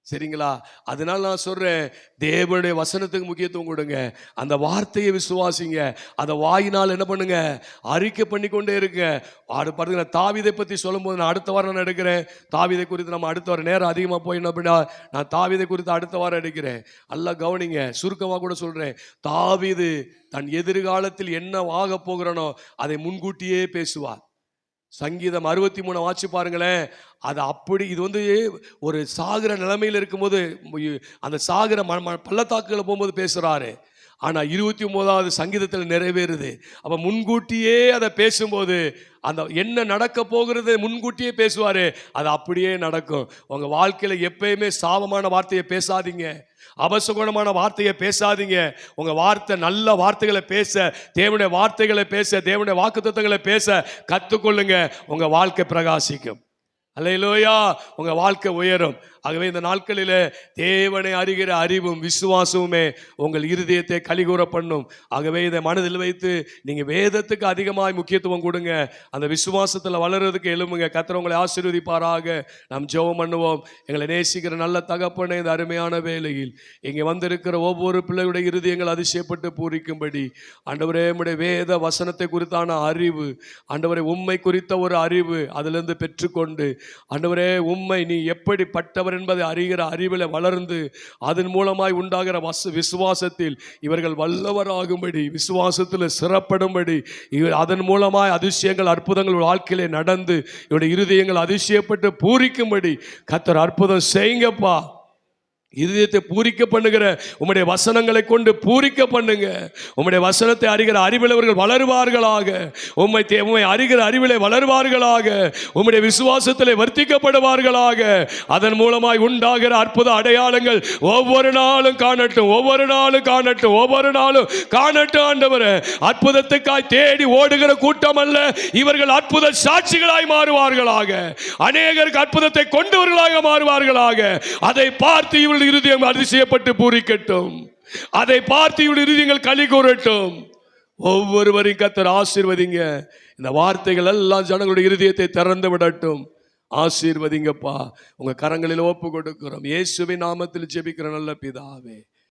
சரிங்களா? அதனால நான் சொல்றேன், தேவனுடைய வசனத்துக்கு முக்கியத்துவம் கொடுங்க. அந்த வார்த்தையை விசுவாசிங்க. அதை வாயினால் என்ன பண்ணுங்க, அறிக்கை பண்ணி கொண்டே இருங்க. பாருங்க, தாவீதை பத்தி சொல்லும் போது நான் அடுத்த வாரம் நான் எடுக்கிறேன். தாவீதை குறித்து நம்ம அடுத்த வாரம் நேரம் அதிகமாக போயிடணும் அப்படின்னா நான் தாவீதை குறித்து அடுத்த வாரம் எடுக்கிறேன். நல்லா கவனிங்க, சுருக்கமாக கூட சொல்றேன். தாவீது தன் எதிர்காலத்தில் என்ன ஆக போகிறானோ அதை முன்கூட்டியே பேசுவார். சங்கீதம் 63 வாசி பாருங்களேன். அது அப்படி, இது ஒரு சாகிற நிலைமையில் இருக்கும்போது அந்த சாகிற பள்ளத்தாக்குகளை போகும்போது பேசுறாரு. ஆனா 29வது சங்கீதத்தில் நிறைவேறுது. அப்ப முன்கூட்டியே அதை பேசும்போது அந்த என்ன நடக்க போகிறது முன்கூட்டியே பேசுவாரு, அது அப்படியே நடக்கும். உங்க வாழ்க்கையில எப்பயுமே சாபமான வார்த்தையை பேசாதீங்க, அபசகுணமான வார்த்தையை பேசாதீங்க. உங்க வார்த்தை நல்ல வார்த்தைகளை பேச, தேவனுடைய வார்த்தைகளை பேச, தேவனுடைய வாக்குத்தத்தங்களை பேச கத்துக்கொள்ளுங்க. உங்க வாழ்க்கை பிரகாசிக்கும். அல்லேலூயா, உங்க வாழ்க்கை உயரும். ஆகவே இந்த நாட்களில் தேவனை அறிகிற அறிவும் விசுவாசமுமே உங்கள் இருதயத்தை கலிகூற பண்ணும். ஆகவே இதை மனதில் வைத்து நீங்க வேதத்துக்கு அதிகமாய் முக்கியத்துவம் கொடுங்க. அந்த விசுவாசத்தில் வளர்றதுக்கு எழும்புங்க. கர்த்தர் உங்களை ஆசீர்வதிப்பாராக. நாம் ஜெபம் பண்ணுவோம். எங்களை நேசிக்கிற நல்ல தகப்பனே, இந்த அருமையான வேளையில் இங்கே வந்திருக்கிற ஒவ்வொரு பிள்ளையுடைய இருதயங்கள் அதிசயப்பட்டு பூரிக்கும்படி ஆண்டவரே, உம்முடைய வேத வசனத்தை குறித்தான அறிவு, ஆண்டவரே உம்மை குறித்த ஒரு அறிவு அதிலிருந்து பெற்றுக்கொண்டு, ஆண்டவரே உம்மை நீ எப்படிப்பட்டவர் என்பதை அறிகிற அறிவில் வளர்ந்து அதன் மூலமாய் உண்டாகிற விசுவாசத்தில் இவர்கள் வல்லவராகும்படி, விசுவாசத்தில் சிறப்படும்படி, அதன் மூலமாய் அதிசயங்கள் அற்புதங்கள் வாழ்க்கையிலே நடந்து இவருடைய இருதயங்கள் அதிசயப்பட்டு பூரிக்கும்படி கர்த்தர் அற்புதம் செய்யுங்கப்பா. இதயத்தை பூரிக்க பண்ணுகிற உம்முடைய வசனங்களை கொண்டு பூரிக்க பண்ணுங்க. உம்முடைய வசனத்தை அறிகிற அறிவிலவர்கள் வளருவார்களாக. உம்மை அறிகிற அறிவிலே வளருவார்களாக. உம்முடைய விசுவாசத்திலே வர்த்திக்கப்படுவார்களாக. அதன் மூலமாய் உண்டாகிற அற்புத அடையாளங்கள் ஒவ்வொரு நாளும் காணட்டும், ஒவ்வொரு நாளும் காணட்டும், ஒவ்வொரு நாளும் காணட்டும். ஆண்டவரே, அற்புதத்துக்காய் தேடி ஓடுகிற கூட்டம் அல்ல, இவர்கள் அற்புத சாட்சிகளாய் மாறுவார்களாக. அநேகருக்கு அற்புதத்தை கொண்டவர்களாக மாறுவார்களாக. அதை பார்த்து இவர்கள் இருதயம் அதிசயப்பட்டு பூரிக்கட்டும். அதை பார்த்து இவருடைய இருதயங்கள் களி கூறட்டும். ஒவ்வொருவரையும் கர்த்தர் ஆசீர்வதிங்க. இந்த வார்த்தைகள் எல்லாம் ஜனங்களுடைய இருதயத்தை திறந்து விடட்டும். ஆசீர்வதிங்கப்பா. உங்க கரங்களில் ஒப்பு கொடுக்கிறோம். இயேசுவின் நாமத்தில் ஜெபிக்கிற நல்ல பிதாவே.